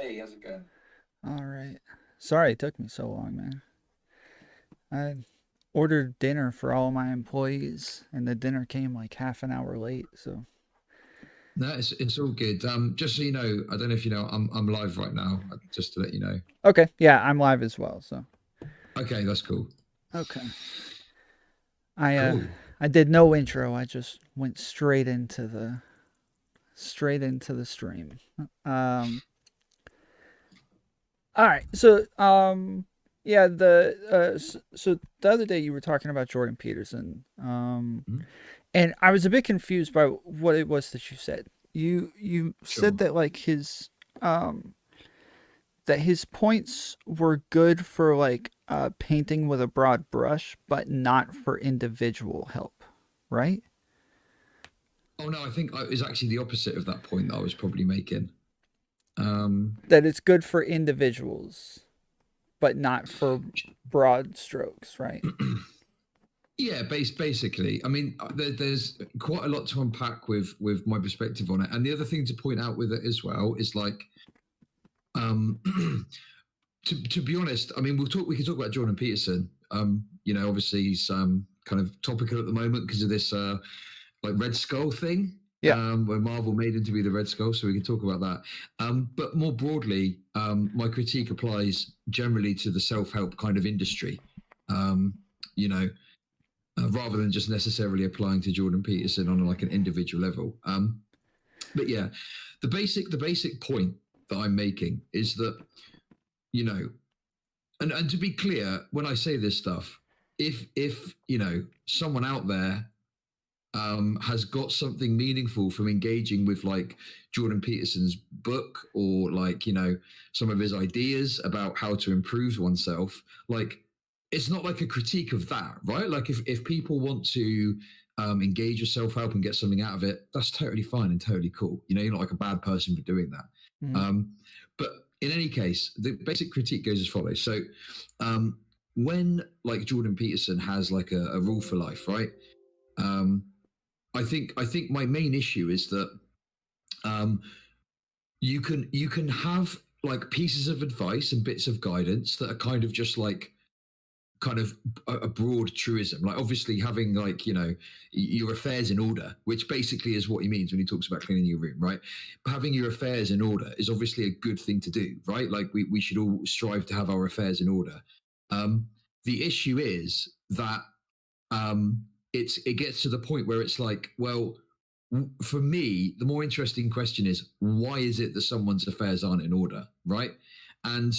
Hey, how's it going? All right. Sorry it took me so long, man. I ordered dinner for all my employees, and the dinner came like half an hour late. So, No, it's all good. Just so you know, I don't know if you know, I'm live right now. Just to let you know. okay, yeah, I'm live as well. So, Okay, that's cool. okay, I uh, Cool. I did no intro. I just went straight into the stream. Um, all right. Yeah, so the other day you were talking about Jordan Peterson. Mhm. And I was a bit confused by what it was that you said. You said Sure. that like um his points were good for like painting with a broad brush, but not for individual help, right? Oh no, I think it's actually the opposite of that point that I was probably making. Um, That it's good for individuals, but not for broad strokes, right? yeah, basically. I mean, there's quite a lot to unpack with my perspective on it, and the other thing to point out with it as well is like, um, to be honest, I mean, we can talk about Jordan Peterson. Obviously he's kind of topical at the moment because of this like Red Skull thing, Yeah. where Marvel made him to be the Red Skull, so we can talk about that. But more broadly, my critique applies generally to the self-help kind of industry. Um, you know, Rather than just necessarily applying to Jordan Peterson on like an individual level. But yeah, the basic point that I'm making is that you know and to be clear, when I say this stuff, if someone out there has got something meaningful from engaging with like Jordan Peterson's book or like some of his ideas about how to improve oneself, like it's not like a critique of that, right? Like if people want to engage with self help and get something out of it, that's totally fine and totally cool. You're not like a bad person for doing that. Mm-hmm. But in any case, the basic critique goes as follows. So um, when like Jordan Peterson has like a rule for life, right? Um, I think my main issue is that um, you can have like pieces of advice and bits of guidance that are kind of just like kind of a broad truism. Like obviously having like your affairs in order, which basically is what he means when he talks about cleaning your room, right? Having your affairs in order is obviously a good thing to do, right? Like we should all strive to have our affairs in order. Um, the issue is that it gets to the point where it's like, well, for me, the more interesting question is why is it that someone's affairs aren't in order, right? And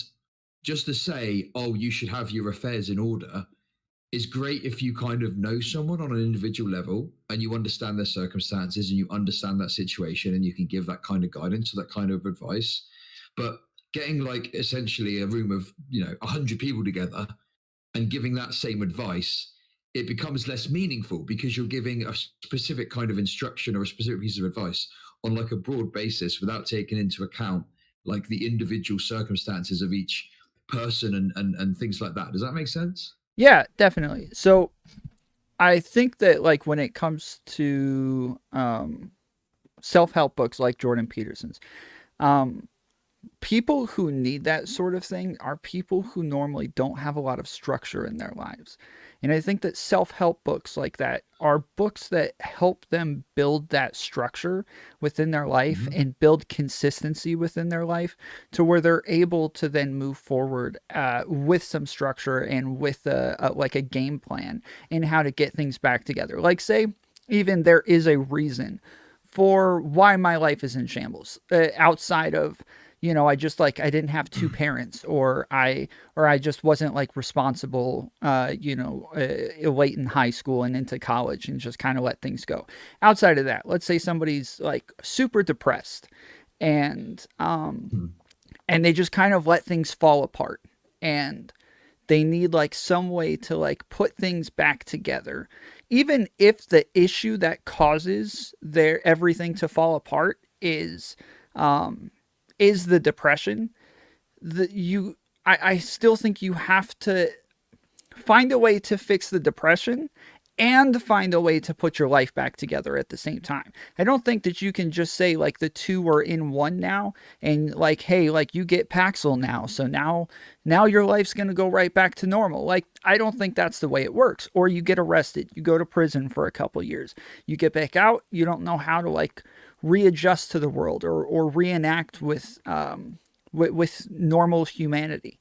just to say, oh, you should have your affairs in order is great if you kind of know someone on an individual level and you understand their circumstances and you understand that situation and you can give that kind of guidance or that kind of advice. But getting like essentially a room of 100 people together and giving that same advice, it becomes less meaningful because you're giving a specific kind of instruction or a specific piece of advice on like a broad basis without taking into account like the individual circumstances of each person and things like that. Does that make sense? Yeah, definitely. So I think that like when it comes to self-help books like Jordan Peterson's, um, people who need that sort of thing are people who normally don't have a lot of structure in their lives. And I think that self help books like that are books that help them build that structure within their life Mm-hmm. and build consistency within their life to where they're able to then move forward with some structure and with like a game plan and how to get things back together. Like, say, even there is a reason for why my life is in shambles outside of I just like I didn't have two parents or I just wasn't like responsible late in high school and into college and just kind of let things go. Outside of that, let's say somebody's like super depressed and and they just kind of let things fall apart and they need like some way to like put things back together even if the issue that causes their everything to fall apart um is the depression. I still think you have to find a way to fix the depression and find a way to put your life back together at the same time. I don't think that you can just say like the two are in one now and like, hey, like you get Paxil now, so now your life's going to go right back to normal. Like I don't think that's the way it works. Or you get arrested, you go to prison for a couple years. You get back out, you don't know how to like readjust to the world or reenact with normal humanity.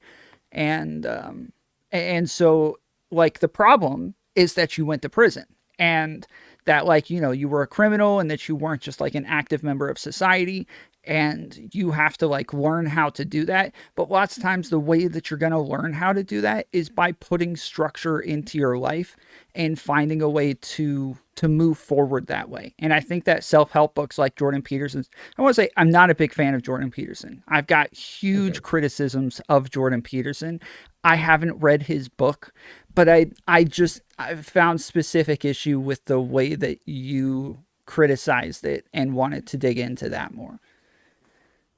And so like the problem is that you went to prison and that like you were a criminal and that you weren't just like an active member of society, and you have to like learn how to do that. But lots of times the way that you're going to learn how to do that is by putting structure into your life and finding a way to move forward that way. And I think that self-help books like Jordan Peterson's, I want to say I'm not a big fan of Jordan Peterson. I've got huge criticisms of Jordan Peterson. I haven't read his book, but I've found specific issue with the way that you criticized it and wanted to dig into that more.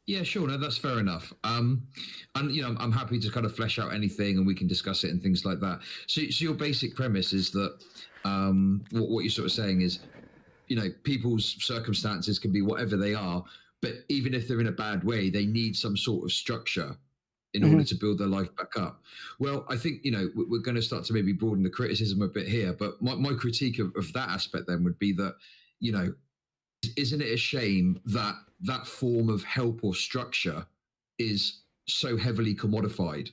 Yeah, sure. No, that's fair enough. And I'm happy to kind of flesh out anything, and we can discuss it and things like that. So your basic premise is that what you're sort of saying is, people's circumstances can be whatever they are, but even if they're in a bad way, they need some sort of structure in order to build their life back up. Well, I think we're going to start to maybe broaden the criticism a bit here, but my critique of that aspect then would be that isn't it a shame that that form of help or structure is so heavily commodified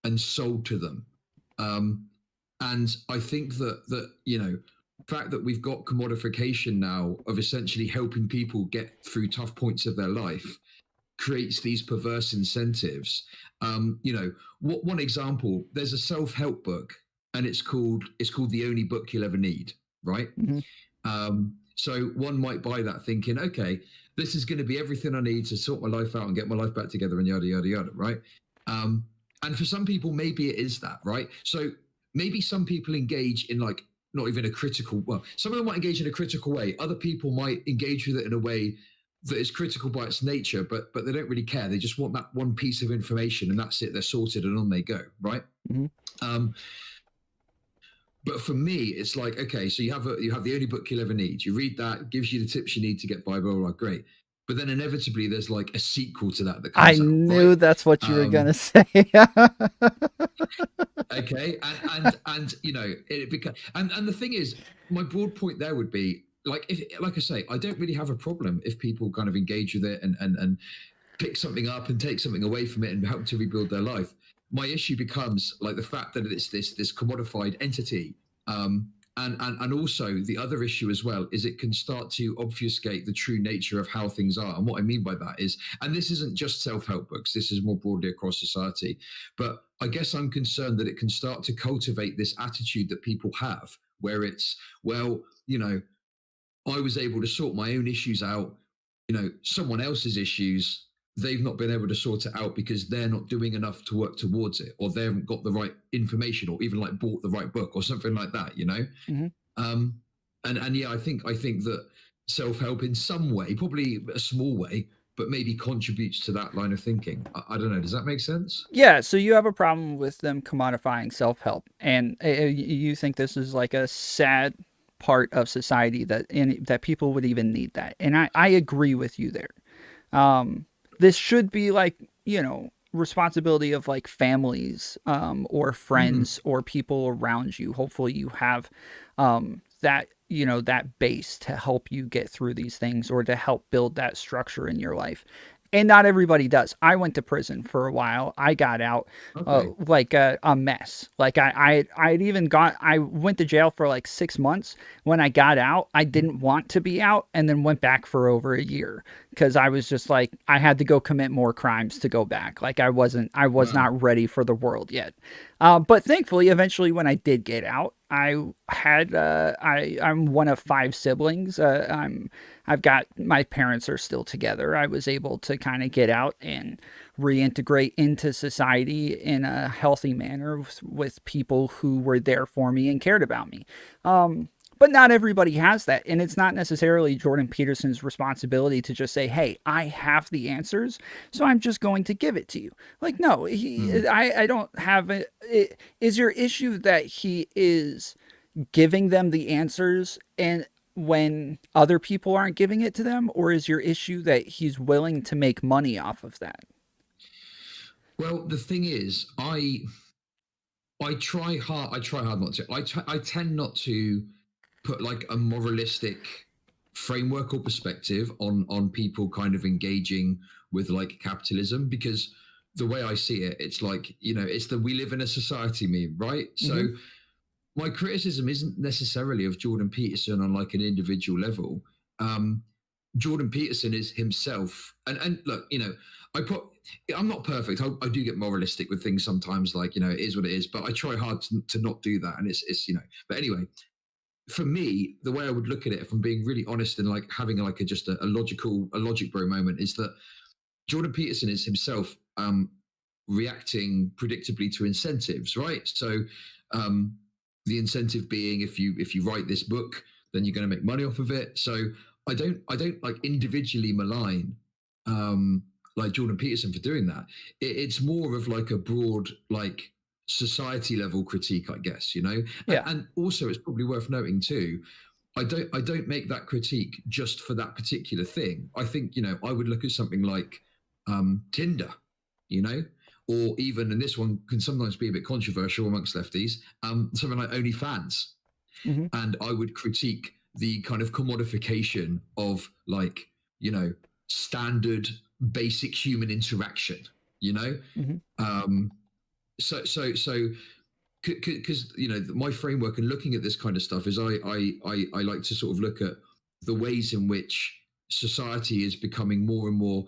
and sold to them? And I think that the fact that we've got commodification now of essentially helping people get through tough points of their life creates these perverse incentives. One example, there's a self-help book, and it's called The Only Book You'll Ever Need, right? So one might buy that thinking, okay, this is going to be everything I need to sort my life out and get my life back together and yada, yada, yada, right? And for some people, maybe it is that, right? So maybe some people engage in like not even a critical, well, some of them might engage in a critical way. Other people might engage with it in a way that is critical by its nature, but they don't really care. They just want that one piece of information and that's it. They're sorted and on they go, right? But for me, it's like, okay, so you have The Only Book You'll Ever Need. You read that, it gives you the tips you need to get by, blah, blah, blah, great. But then inevitably there's like a sequel to that comes out. I knew right? That's what you were going to say. Okay. And it becomes, and the thing is, my broad point there would be like I say, I don't really have a problem if people kind of engage with it and pick something up and take something away from it and help to rebuild their life. My issue becomes like the fact that it's this commodified entity, and also the other issue as well is it can start to obfuscate the true nature of how things are. And what I mean by that is, and this isn't just self-help books, this is more broadly across society, but I guess I'm concerned that it can start to cultivate this attitude that people have where it's, well, I was able to sort my own issues out, someone else's issues, they've not been able to sort it out because they're not doing enough to work towards it, or they haven't got the right information, or even like bought the right book or something like that, And yeah, I think that self-help in some way, probably a small way, but maybe contributes to that line of thinking. I don't know. Does that make sense? Yeah. So you have a problem with them commodifying self-help, and you think this is like a sad part of society that people would even need that. And I agree with you there. This should be like, responsibility of like families, or friends or people around you. Hopefully you have, that, that base to help you get through these things or to help build that structure in your life. And not everybody does. I went to prison for a while. I got out like a mess. Like I went to jail for like 6 months. When I got out, I didn't want to be out, and then went back for over a year because I was just like, I had to go commit more crimes to go back. Like I was not ready for the world yet. But thankfully, eventually when I did get out, I'm one of 5 siblings. I've got, my parents are still together. I was able to kind of get out and reintegrate into society in a healthy manner with people who were there for me and cared about me. But not everybody has that. And it's not necessarily Jordan Peterson's responsibility to just say, hey, I have the answers, so I'm just going to give it to you. Like, no, I don't have it. Is your issue that he is giving them the answers and when other people aren't giving it to them, or is your issue that he's willing to make money off of that? Well, the thing is, I try hard. I try hard not to. I tend not to put like a moralistic framework or perspective on people kind of engaging with like capitalism, because the way I see it, it's like, it's the we live in a society meme, right? Mm-hmm. So my criticism isn't necessarily of Jordan Peterson on like an individual level. Um, Jordan Peterson is himself, and look, I put. I'm not perfect. I do get moralistic with things sometimes, like it is what it is. But I try hard to not do that, and it's. But anyway, for me, the way I would look at it, if I'm being really honest and like having like just a logic bro moment, is that Jordan Peterson is himself reacting predictably to incentives, right? So um, the incentive being, if you write this book, then you're going to make money off of it. So I don't like individually malign um, like Jordan Peterson for doing that. It's more of like a broad like society level critique, I guess. Yeah. And also it's probably worth noting too. I don't make that critique just for that particular thing. I think I would look at something like Tinder, you know, or even, and this one can sometimes be a bit controversial amongst lefties, something like OnlyFans. Mm-hmm. And I would critique the kind of commodification of like, standard basic human interaction, you know? Mm-hmm. Um, so because my framework and looking at this kind of stuff is I like to sort of look at the ways in which society is becoming more and more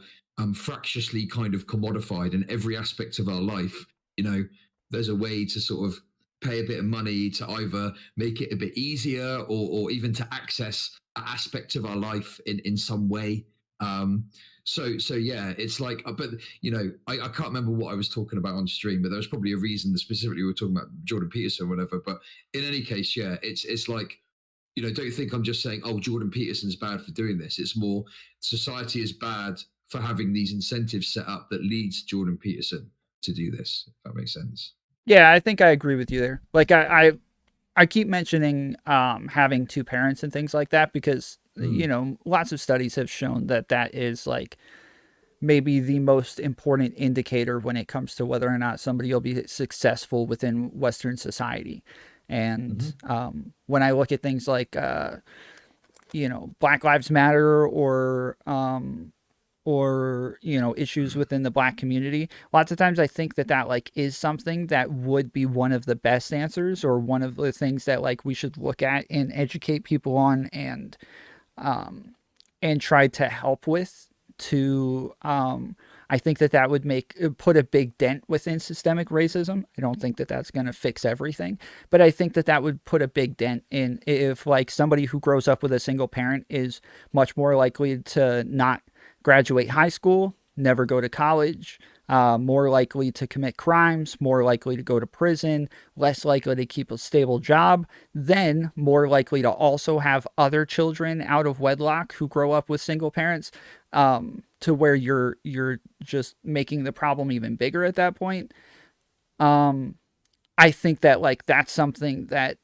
fractiously kind of commodified in every aspect of our life. There's a way to sort of pay a bit of money to either make it a bit easier or even to access an aspect of our life in some way. So yeah, it's like, but I can't remember what I was talking about on stream, but there was probably a reason that specifically we were talking about Jordan Peterson or whatever. But in any case, yeah, it's like, don't think I'm just saying, oh, Jordan Peterson's bad for doing this. It's more society is bad for having these incentives set up that leads Jordan Peterson to do this, if that makes sense. Yeah, I think I agree with you there. Like I keep mentioning having two parents and things like that because Mm. lots of studies have shown that that is like maybe the most important indicator when it comes to whether or not somebody will be successful within Western society. And Mm-hmm. when I look at things like Black Lives Matter or issues within the Black community, lots of times I think that that like is something that would be one of the best answers or one of the things that like we should look at and educate people on and try to help with to I think that that would put a big dent within systemic racism. I don't think that that's going to fix everything, but I think that that would put a big dent in if like somebody who grows up with a single parent is much more likely to not graduate high school, never go to college, more likely to commit crimes, more likely to go to prison, less likely to keep a stable job, then more likely to also have other children out of wedlock who grow up with single parents, to where you're just making the problem even bigger at that point. Um, I think that like that's something that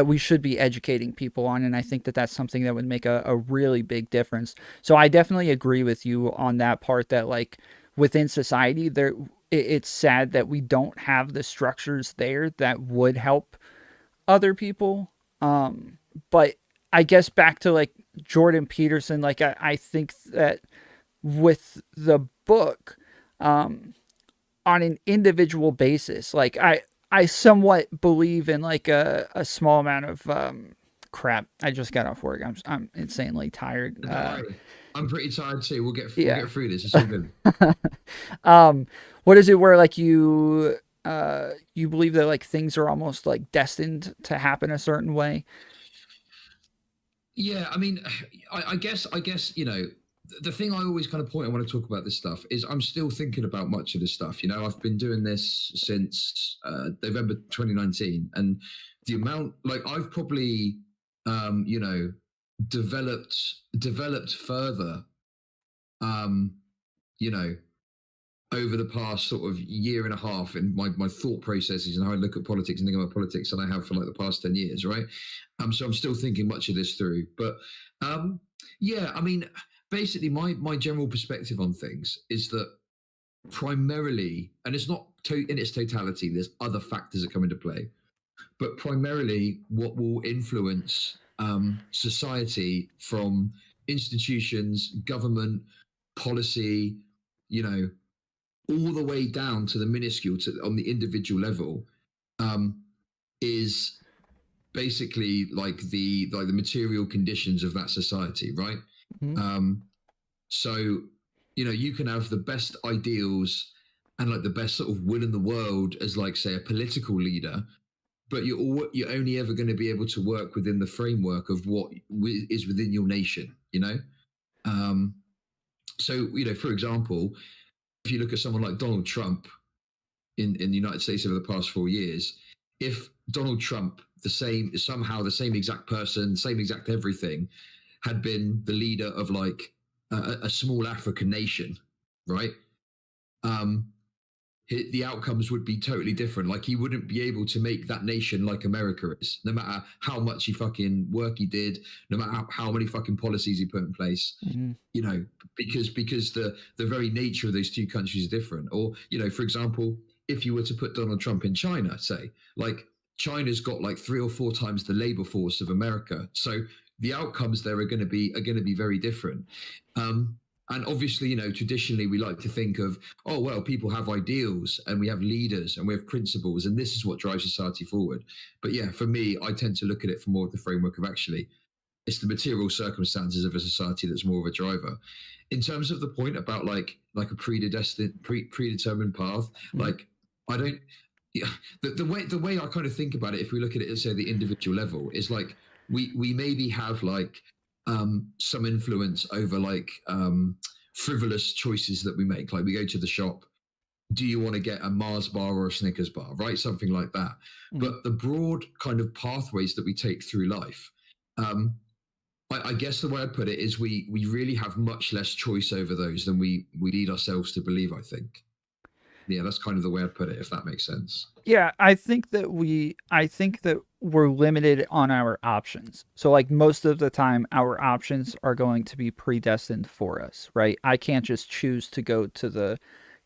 we should be educating people on, and I think that that's something that would make a really big difference. So I definitely agree with you on that part that like within society it's sad that we don't have the structures there that would help other people. But I guess back to like Jordan Peterson, like I think that with the book, on an individual basis, like I somewhat believe in like a small amount of crap. I just got off work. I'm insanely tired. Don't worry, I'm pretty tired too. We'll Yeah. get through this. It's all good. um, what is it where like you believe that like things are almost like destined to happen a certain way? Yeah, I mean, I guess the thing I always kind of point out when I talk about this stuff is I'm still thinking about much of this stuff. I've been doing this since November 2019, and the amount like I've probably um, you know developed further um, you know over the past sort of year and a half in my thought processes and how I look at politics and think about politics than I have for like the past 10 years, right? So I'm still thinking much of this through. But yeah, I mean, basically my general perspective on things is that primarily, and it's not in its totality, there's other factors that come into play, but primarily what will influence society from institutions, government, policy, you know, all the way down to the minuscule on the individual level, um, is basically like the material conditions of that society, right? Mm-hmm. Um, so you can have the best ideals and like the best sort of will in the world as like say a political leader, but you're only ever going to be able to work within the framework of what is within your nation, um, so for example, if you look at someone like Donald Trump in the United States over the past 4 years, if Donald Trump, somehow the same exact person, same exact everything, had been the leader of like a small African nation, right? Um, the outcomes would be totally different. Like he wouldn't be able to make that nation like America is, no matter how much he fucking work he did, no matter how many fucking policies he put in place. Mm-hmm. Because the very nature of those two countries is different. Or for example, if you were to put Donald Trump in China, say, like China's got like 3 or 4 times the labor force of America, so the outcomes there are going to be very different. And obviously, traditionally we like to think of, oh, well, people have ideals and we have leaders and we have principles and this is what drives society forward. But yeah, for me, I tend to look at it from more of the framework of actually it's the material circumstances of a society that's more of a driver. In terms of the point about like a predetermined path, Mm-hmm. like I don't. Yeah, the way I kind of think about it, if we look at it at say the individual level, is like we maybe have like some influence over like frivolous choices that we make. Like we go to the shop, do you want to get a Mars bar or a Snickers bar, right? Something like that. Mm-hmm. But the broad kind of pathways that we take through life, I guess the way I'd put it is we really have much less choice over those than we lead ourselves to believe, I think. Yeah, that's kind of the way I'd put it, if that makes sense. Yeah, I think that we're limited on our options. So like most of the time our options are going to be predestined for us, right? I can't just choose to go to the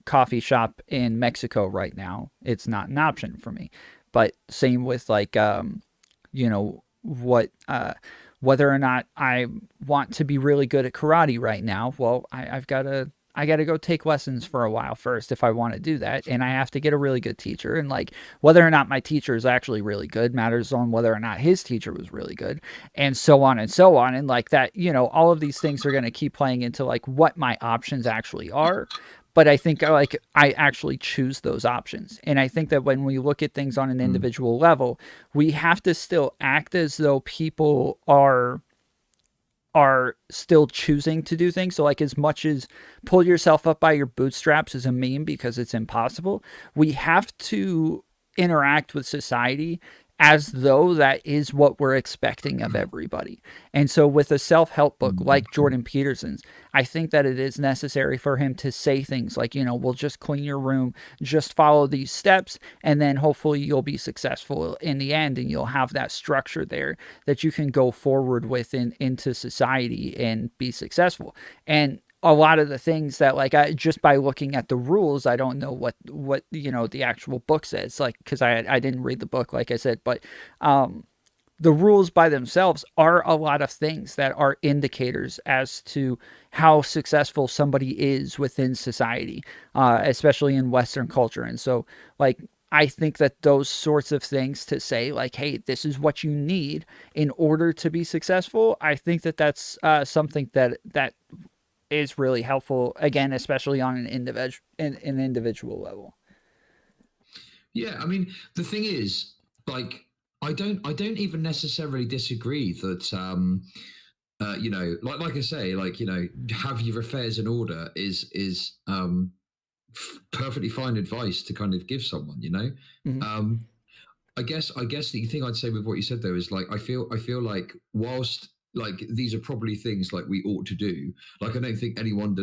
coffee shop in Mexico right now. It's not an option for me. But same with like what whether or not I want to be really good at karate right now. Well, I got to go take lessons for a while first if I want to do that. And I have to get a really good teacher. And like whether or not my teacher is actually really good matters on whether or not his teacher was really good, and so on and so on. And like that, all of these things are going to keep playing into like what my options actually are. But I think like I actually choose those options. And I think that when we look at things on an individual level, we have to still act as though people are still choosing to do things. So like as much as pull yourself up by your bootstraps is a meme because it's impossible, we have to interact with society as though that is what we're expecting of everybody. And so with a self-help book like Jordan Peterson's, I think that it is necessary for him to say things like, we'll just clean your room, just follow these steps, and then hopefully you'll be successful in the end, and you'll have that structure there that you can go forward with into society and be successful. And a lot of the things that like just by looking at the rules, I don't know what the actual book says, like because I didn't read the book like I said, but the rules by themselves are a lot of things that are indicators as to how successful somebody is within society, especially in Western culture. And so like I think that those sorts of things to say like, hey, this is what you need in order to be successful, I think that that's something that is really helpful, again, especially on an individual level. Yeah, I mean, the thing is, like, I don't even necessarily disagree that like I say, like, have your affairs in order is perfectly fine advice to kind of give someone, Mm-hmm. I guess the thing I'd say with what you said though is like I feel like whilst like these are probably things like we ought to do. Like I don't think anyone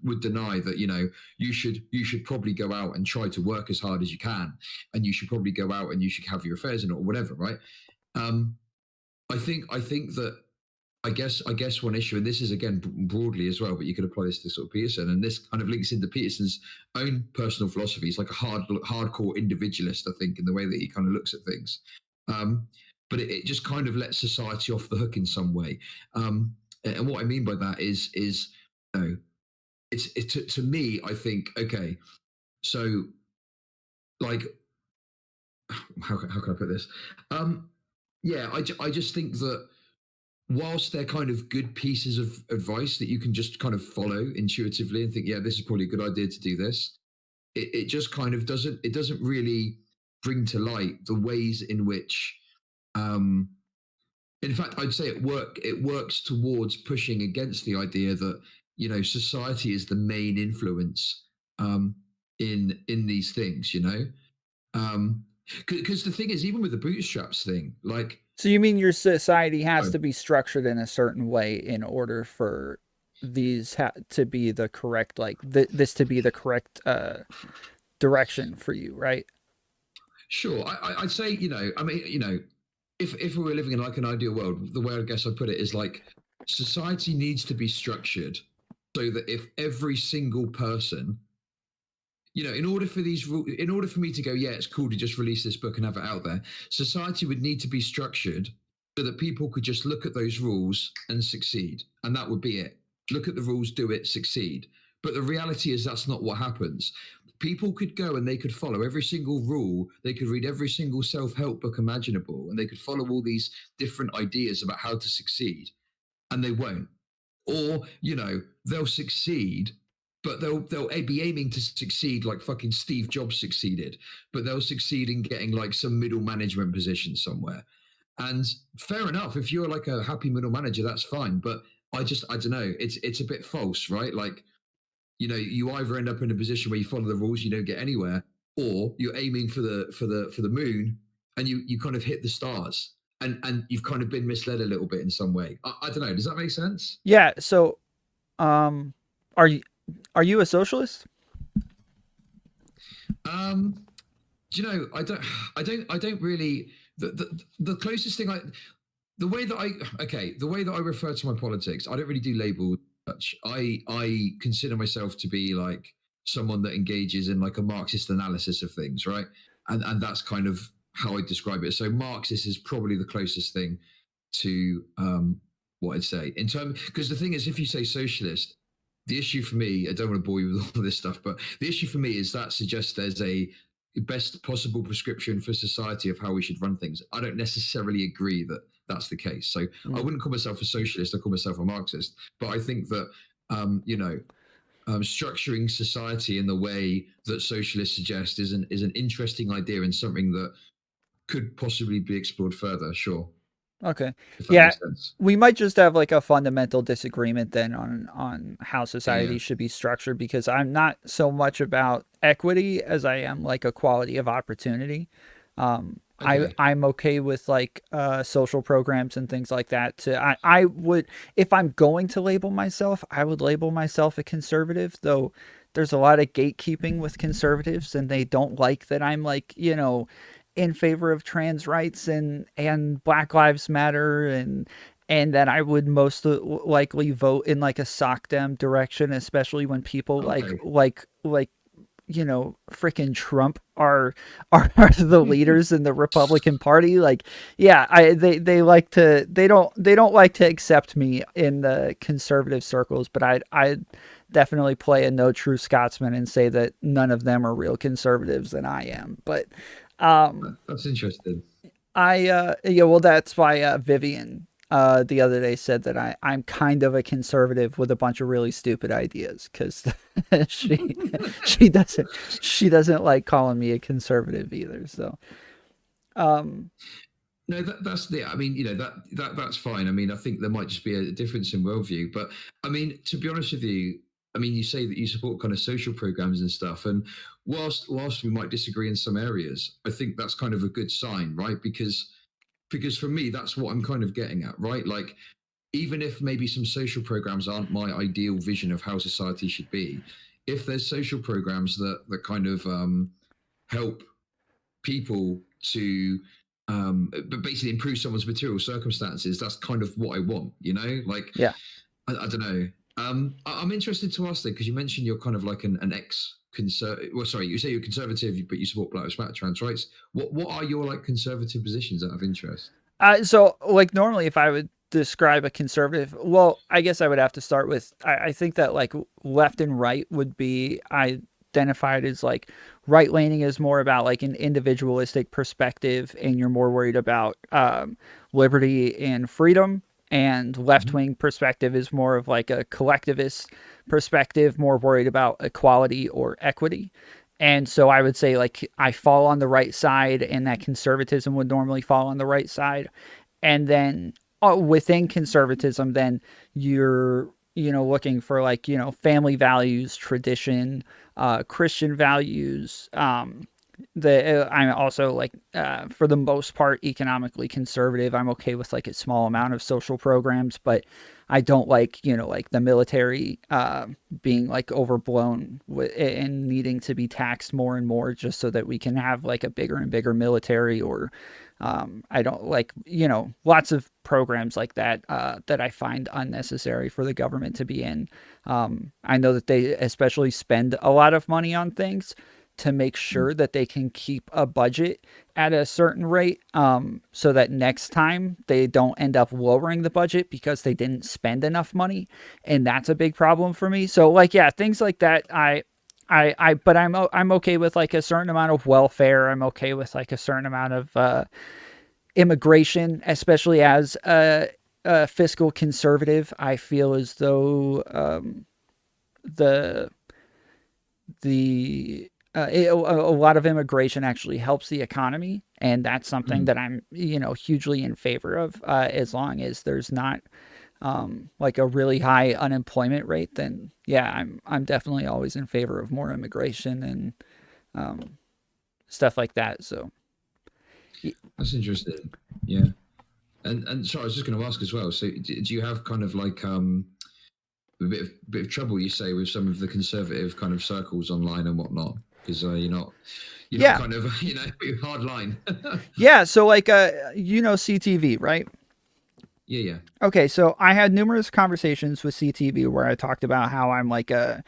would deny that, you know, you should probably go out and try to work as hard as you can, and you should probably go out and you should have your affairs in it or whatever, right? I think that I guess one issue, and this is again broadly as well, but you could apply this to sort of Peterson, and this kind of links into Peterson's own personal philosophy. He's like a hardcore individualist, I think, in the way that he kind of looks at things. But it just kind of lets society off the hook in some way. And what I mean by that is you know, it's to me, I think, okay, so like, how can I put this? Yeah, I just think that whilst they're kind of good pieces of advice that you can just kind of follow intuitively and think, yeah, this is probably a good idea to do this, it just kind of doesn't really bring to light the ways in which, in fact, I'd say it works towards pushing against the idea that, you know, society is the main influence in these things, you know. Because the thing is, even with the bootstraps thing, like, So you mean your society has to be structured in a certain way in order for these to be the correct, like this to be the correct direction for you, right? sure, I'd say, you know, I mean, you know, if we were living in like an ideal world, the way I guess I put it is like society needs to be structured so that if every single person, you know, in order for me to go, yeah, it's cool to just release this book and have it out there, society would need to be structured so that people could just look at those rules and succeed, and that would be it. Look at the rules, do it, succeed. But the reality is that's not what happens. People could go and they could follow every single rule. They could read every single self-help book imaginable, and they could follow all these different ideas about how to succeed, and they won't. Or, you know, they'll succeed, but they'll be aiming to succeed like fucking Steve Jobs succeeded, but they'll succeed in getting like some middle management position somewhere. And fair enough, if you're like a happy middle manager, that's fine. But I don't know, it's a bit false, right? Like, you know, you either end up in a position where you follow the rules, you don't get anywhere, or you're aiming for the moon and you kind of hit the stars. And you've kind of been misled a little bit in some way. I don't know. Does that make sense? Yeah. So, are you a socialist? Do you know? I don't really. The closest thing the way that I refer to my politics, I don't really do labels much. I consider myself to be like someone that engages in like a Marxist analysis of things, right? And that's kind of how I describe it. So Marxist is probably the closest thing to what I'd say in terms, because the thing is, if you say socialist, the issue for me, I don't want to bore you with all this stuff, but the issue for me is that suggests there's a best possible prescription for society of how we should run things. I don't necessarily agree that that's the case. So I wouldn't call myself a socialist. I call myself a Marxist. But I think that, you know, structuring society in the way that socialists suggest is an interesting idea and something that could possibly be explored further. Sure. Okay. If that Yeah, makes sense. we might just have like a fundamental disagreement then on how Yeah. society should be structured, because I'm not so much about equity as I am like equality of opportunity. Okay. I'm okay with like social programs and things like that. I would, if I'm going to label myself, I would label myself a conservative, though there's a lot of gatekeeping with conservatives and they don't like that I'm like, you know, in favor of trans rights and Black Lives Matter, and that I would most likely vote in like a sock dem direction, especially when people Okay. like you know, freaking Trump are the leaders in the Republican Party. Like, yeah, they like to they don't like to accept me in the conservative circles, but I definitely play a no true Scotsman and say that none of them are real conservatives and I am. But That's interesting. yeah, well, that's why Vivian the other day said that I'm kind of a conservative with a bunch of really stupid ideas, because she she doesn't like calling me a conservative either. So No, that's the. I mean, you know, that's fine. I mean, I think there might just be a difference in worldview, but I mean, to be honest with you, I mean, you say that you support kind of social programs and stuff, and whilst we might disagree in some areas, I think that's kind of a good sign, right? Because for me, that's what I'm kind of getting at, right? Like, even if maybe some social programs aren't my ideal vision of how society should be, if there's social programs that kind of help people to but basically improve someone's material circumstances, that's kind of what I want, you know? Like, Yeah. I don't know. I'm interested to ask though, because you mentioned you're kind of like an ex-conservative. Well, sorry, you say you're conservative, but you support Black Lives Matter, trans rights. What are your like conservative positions out of interest? So, like, normally, if I would describe a conservative, well, I guess I would have to start with I think that like left and right would be identified as like right leaning is more about like an individualistic perspective, and you're more worried about liberty and freedom. And left Mm-hmm. wing perspective is more of like a collectivist perspective, more worried about equality or equity. And so I would say like I fall on the right side, and that conservatism would normally fall on the right side. And then within conservatism, then you're looking for like family values, tradition, Christian values. I'm also like for the most part economically conservative. I'm okay with like a small amount of social programs, but I don't like like the military being like overblown and needing to be taxed more and more just so that we can have like a bigger and bigger military. Or I don't like lots of programs like that that I find unnecessary for the government to be in. I know that they especially spend a lot of money on things to make sure that they can keep a budget at a certain rate, so that next time they don't end up lowering the budget because they didn't spend enough money. And that's a big problem for me. So like, yeah, things like that. But I'm okay with like a certain amount of welfare. I'm okay with like a certain amount of immigration, especially as a fiscal conservative. I feel as though the a lot of immigration actually helps the economy, and that's something Mm. that I'm hugely in favor of. As long as there's not like a really high unemployment rate, then yeah, I'm definitely always in favor of more immigration and stuff like that. So That's interesting. Yeah. And sorry, I was just going to ask as well. So, do you have kind of like a bit of trouble, you say, with some of the conservative kind of circles online and whatnot? Because you're not yeah, kind of hard line. yeah. So like CTV, right? Yeah, yeah. Okay, so I had numerous conversations with CTV where I talked about how I'm like a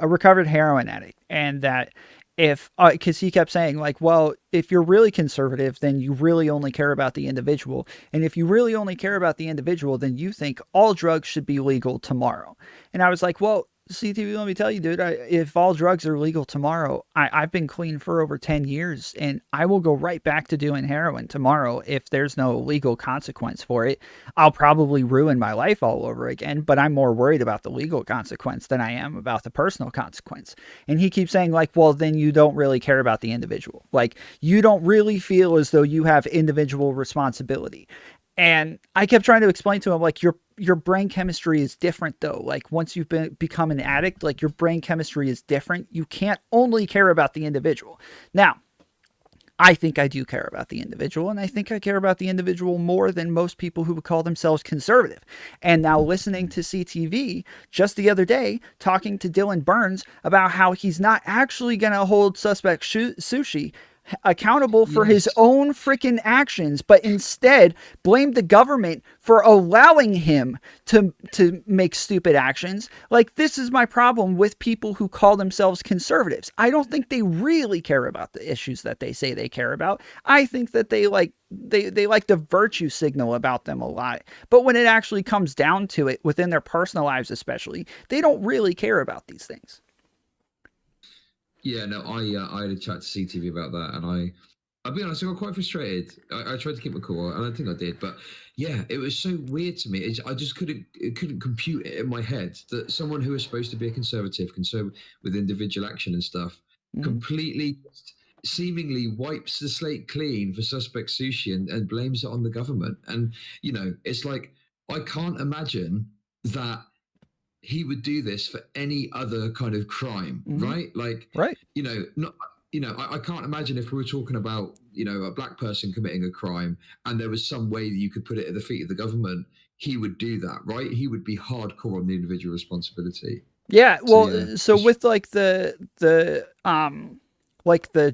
recovered heroin addict, and that if because he kept saying like, well, if you're really conservative, then you really only care about the individual, and if you really only care about the individual, then you think all drugs should be legal tomorrow. And I was like, well, CTV, let me tell you, dude, if all drugs are legal tomorrow, I've been clean for over 10 years, and I will go right back to doing heroin tomorrow if there's no legal consequence for it. I'll probably ruin my life all over again, but I'm more worried about the legal consequence than I am about the personal consequence. And he keeps saying, like, well, then you don't really care about the individual. Like, you don't really feel as though you have individual responsibility. And I kept trying to explain to him, like, your brain chemistry is different though. Like once you've become an addict, like your brain chemistry is different. You can't only care about the individual. Now, I think I do care about the individual, and I think I care about the individual more than most people who would call themselves conservative. And now listening to CTV just the other day, talking to Dylan Burns about how he's not actually going to hold suspect Sushi accountable for his Yes. own freaking actions, but instead blamed the government for allowing him to make stupid actions. Like, this is my problem with people who call themselves conservatives. I don't think they really care about the issues that they say they care about. I think that they like the virtue signal about them a lot. But when it actually comes down to it, within their personal lives especially, they don't really care about these things. Yeah, no, I had a chat to CTV about that, and I'll be honest, I got quite frustrated. I tried to keep it cool, and I think I did, but yeah, it was so weird to me. I just couldn't compute it in my head that someone who is supposed to be a conservative, concerned with individual action and stuff, Mm-hmm. completely seemingly wipes the slate clean for suspect sushi and blames it on the government. And it's like I can't imagine that he would do this for any other kind of crime, Mm-hmm. right? Like, Right. not, I can't imagine if we were talking about, a black person committing a crime and there was some way that you could put it at the feet of the government. he would do that, right? He would be hardcore on the individual responsibility. Yeah, So well, yeah, so with like the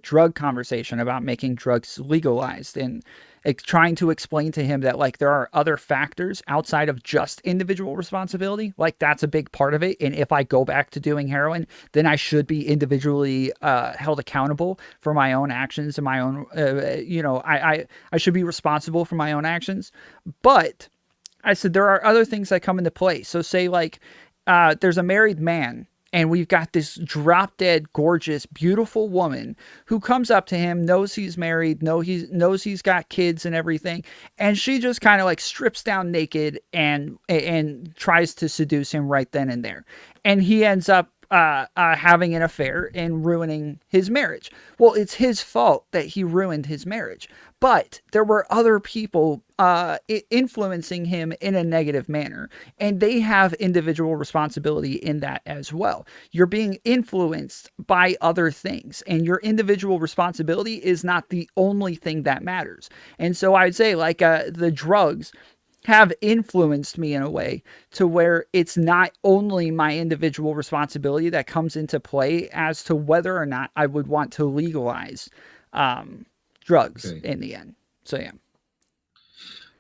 drug conversation about making drugs legalized and trying to explain to him that like there are other factors outside of just individual responsibility, like that's a big part of it. And if I go back to doing heroin, then I should be individually held accountable for my own actions and my own, I should be responsible for my own actions. But I said there are other things that come into play. So say like there's a married man and we've got this drop dead gorgeous beautiful woman who comes up to him, knows he's married, knows he's got kids and everything, and she just kind of like strips down naked and tries to seduce him right then and there, and he ends up having an affair and ruining his marriage. Well, it's his fault that he ruined his marriage, but there were other people influencing him in a negative manner, and they have individual responsibility in that as well. You're being influenced by other things, and your individual responsibility is not the only thing that matters. And so I'd say like the drugs have influenced me in a way to where it's not only my individual responsibility that comes into play as to whether or not I would want to legalize drugs in the end. So yeah.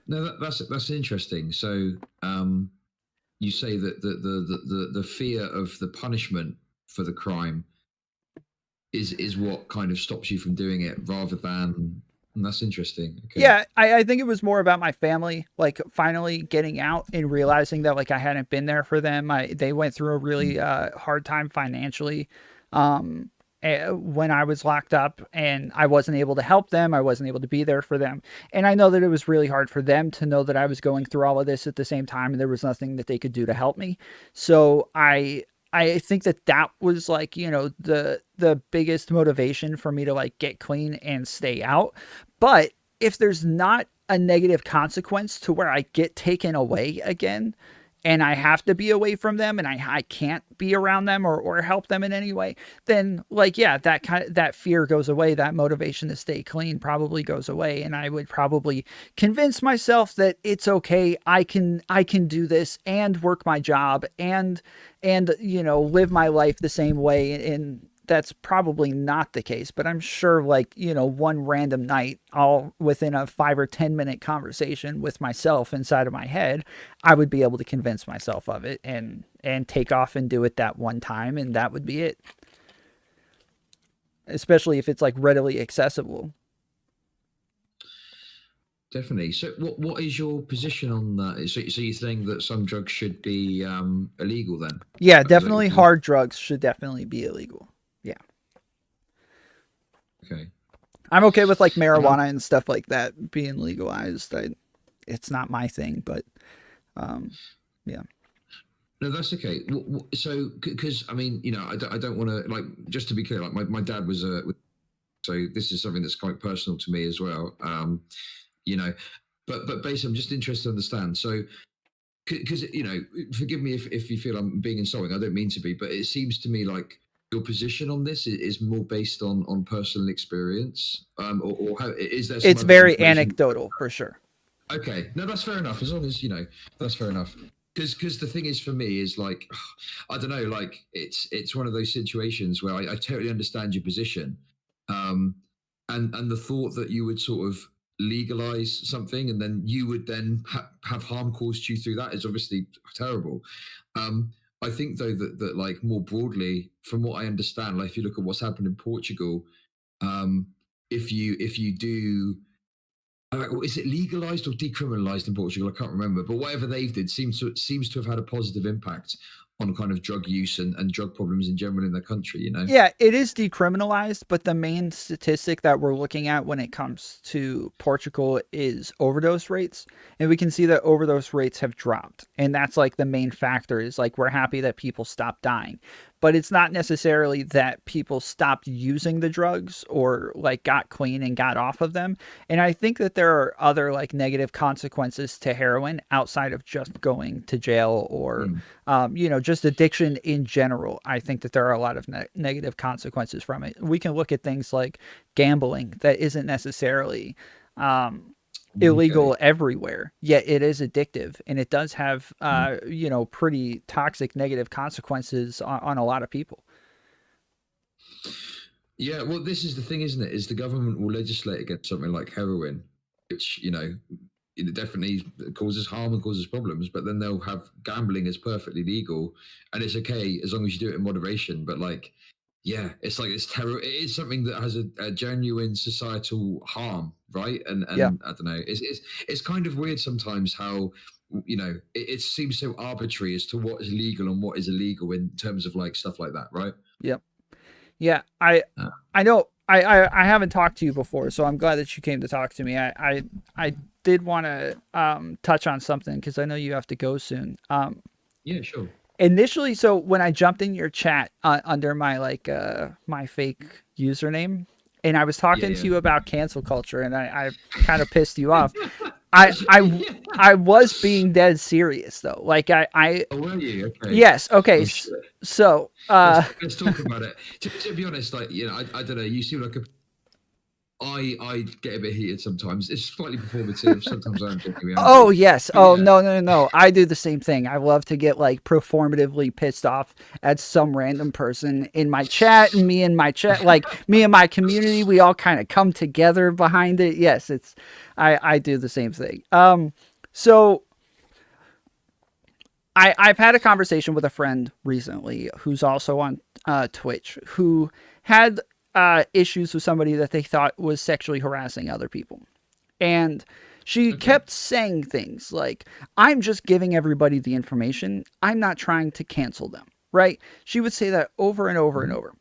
No, that's interesting. So you say that the fear of the punishment for the crime is what kind of stops you from doing it, rather than. That's interesting. Okay. Yeah, I think it was more about my family, like finally getting out and realizing that like I hadn't been there for them. They went through a really hard time financially when I was locked up, and I wasn't able to help them. I wasn't able to be there for them. And I know that it was really hard for them to know that I was going through all of this at the same time and there was nothing that they could do to help me. So I think that was like, you know, the biggest motivation for me to like get clean and stay out. But if there's not a negative consequence to where I get taken away again and I have to be away from them and I can't be around them or help them in any way, then like, yeah, that fear goes away. That motivation to stay clean probably goes away. And I would probably convince myself that it's okay. I can do this and work my job and, you know, live my life the same way. And that's probably not the case, but I'm sure like, you know, one random night, all within a 5 or 10 minute conversation with myself inside of my head, I would be able to convince myself of it and take off and do it that one time. And that would be it. Especially if it's like readily accessible. Definitely. So what is your position on that? So you're saying that some drugs should be illegal then? Yeah, definitely hard drugs should definitely be illegal. Yeah. Okay. I'm okay with like marijuana and stuff like that being legalized. It's not my thing, but yeah. No, that's okay. So, because I mean, you know, I don't want to, like, just to be clear, like my dad was so this is something that's quite personal to me as well. You know, but basically, I'm just interested to understand. So, because you know, forgive me if you feel I'm being insulting. I don't mean to be, but it seems to me like your position on this is more based on personal experience, or how is there? It's very anecdotal for sure. Okay, no, that's fair enough. As long as you know, that's fair enough. Because the thing is for me is like, I don't know, like it's one of those situations where I totally understand your position, and the thought that you would sort of legalize something and then you would then have harm caused you through that is obviously terrible. I think though that like more broadly, from what I understand, like if you look at what's happened in Portugal, if you do. Is it legalized or decriminalized in Portugal? I can't remember, but whatever they did seems to have had a positive impact on kind of drug use and drug problems in general in their country, you know? Yeah, it is decriminalized, but the main statistic that we're looking at when it comes to Portugal is overdose rates. And we can see that overdose rates have dropped. And that's like the main factor is like we're happy that people stopped dying. But it's not necessarily that people stopped using the drugs or like got clean and got off of them. And I think that there are other like negative consequences to heroin outside of just going to jail or, you know, just addiction in general. I think that there are a lot of negative consequences from it. We can look at things like gambling that isn't necessarily illegal everywhere, yet it is addictive, and it does have pretty toxic negative consequences on a lot of people. Yeah, well, this is the thing, isn't it? Is the government will legislate against something like heroin, which it definitely causes harm and causes problems, but then they'll have gambling as perfectly legal, and it's okay as long as you do it in moderation. But like, yeah, it's like it's terror. It is something that has a genuine societal harm, right? And Yeah. I don't know. It's kind of weird sometimes how it seems so arbitrary as to what is legal and what is illegal in terms of like stuff like that, right? Yep. Yeah. I know I haven't talked to you before, so I'm glad that you came to talk to me. I did want to touch on something because I know you have to go soon. Yeah, sure. Initially, so when I jumped in your chat under my my fake username, and I was talking to you about cancel culture, and I kind of pissed you off. I was being dead serious though. Like I Oh, were you? Okay. Yes. Okay. Oh, shit. So let's talk about it. To be honest, like I don't know. You seem like I get a bit heated sometimes. It's slightly performative. Sometimes I'm genuinely angry. Oh yes. But Oh yeah. no. I do the same thing. I love to get like performatively pissed off at some random person in my chat, and me and my chat, like me and my community, we all kind of come together behind it. Yes, I do the same thing. So I've had a conversation with a friend recently who's also on Twitch who had issues with somebody that they thought was sexually harassing other people. And she kept saying things like, I'm just giving everybody the information. I'm not trying to cancel them, right? She would say that over and over and over.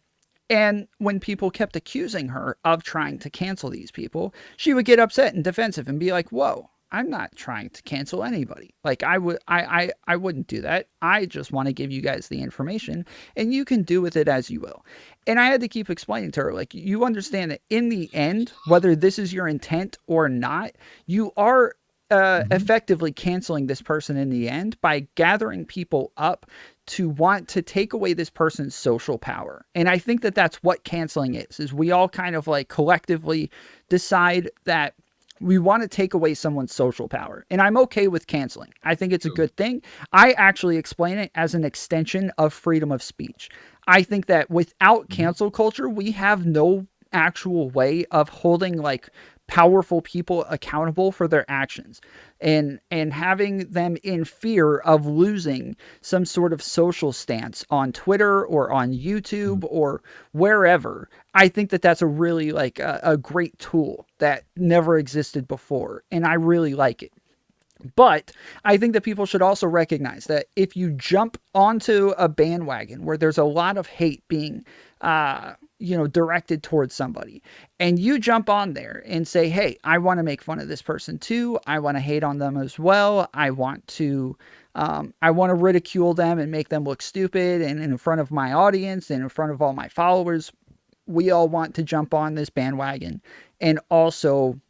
And when people kept accusing her of trying to cancel these people, she would get upset and defensive and be like, whoa, I'm not trying to cancel anybody. Like I wouldn't do that. I just want to give you guys the information and you can do with it as you will. And I had to keep explaining to her, like, you understand that in the end, whether this is your intent or not, you are effectively canceling this person in the end by gathering people up to want to take away this person's social power. And I think that that's what canceling is we all kind of like collectively decide that we want to take away someone's social power. And I'm okay with canceling. I think it's a good thing. I actually explain it as an extension of freedom of speech. I think that without cancel culture, we have no actual way of holding like powerful people accountable for their actions and having them in fear of losing some sort of social stance on Twitter or on YouTube or wherever. I think that that's a really like a great tool that never existed before, and I really like it. But I think that people should also recognize that if you jump onto a bandwagon where there's a lot of hate being, directed towards somebody, and you jump on there and say, hey, I want to make fun of this person too. I want to hate on them as well. I want to ridicule them and make them look stupid and in front of my audience and in front of all my followers. We all want to jump on this bandwagon and also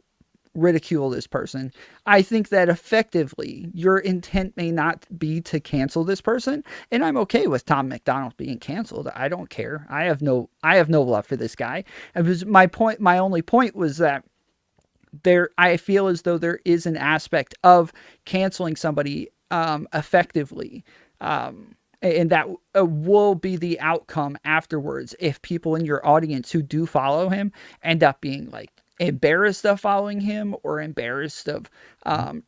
ridicule this person. I think that effectively your intent may not be to cancel this person, and I'm okay with Tom McDonald being canceled. I don't care. I have no love for this guy. It was my point. My only point was that I feel as though there is an aspect of canceling somebody effectively. And that will be the outcome afterwards if people in your audience who do follow him end up being like embarrassed of following him or embarrassed of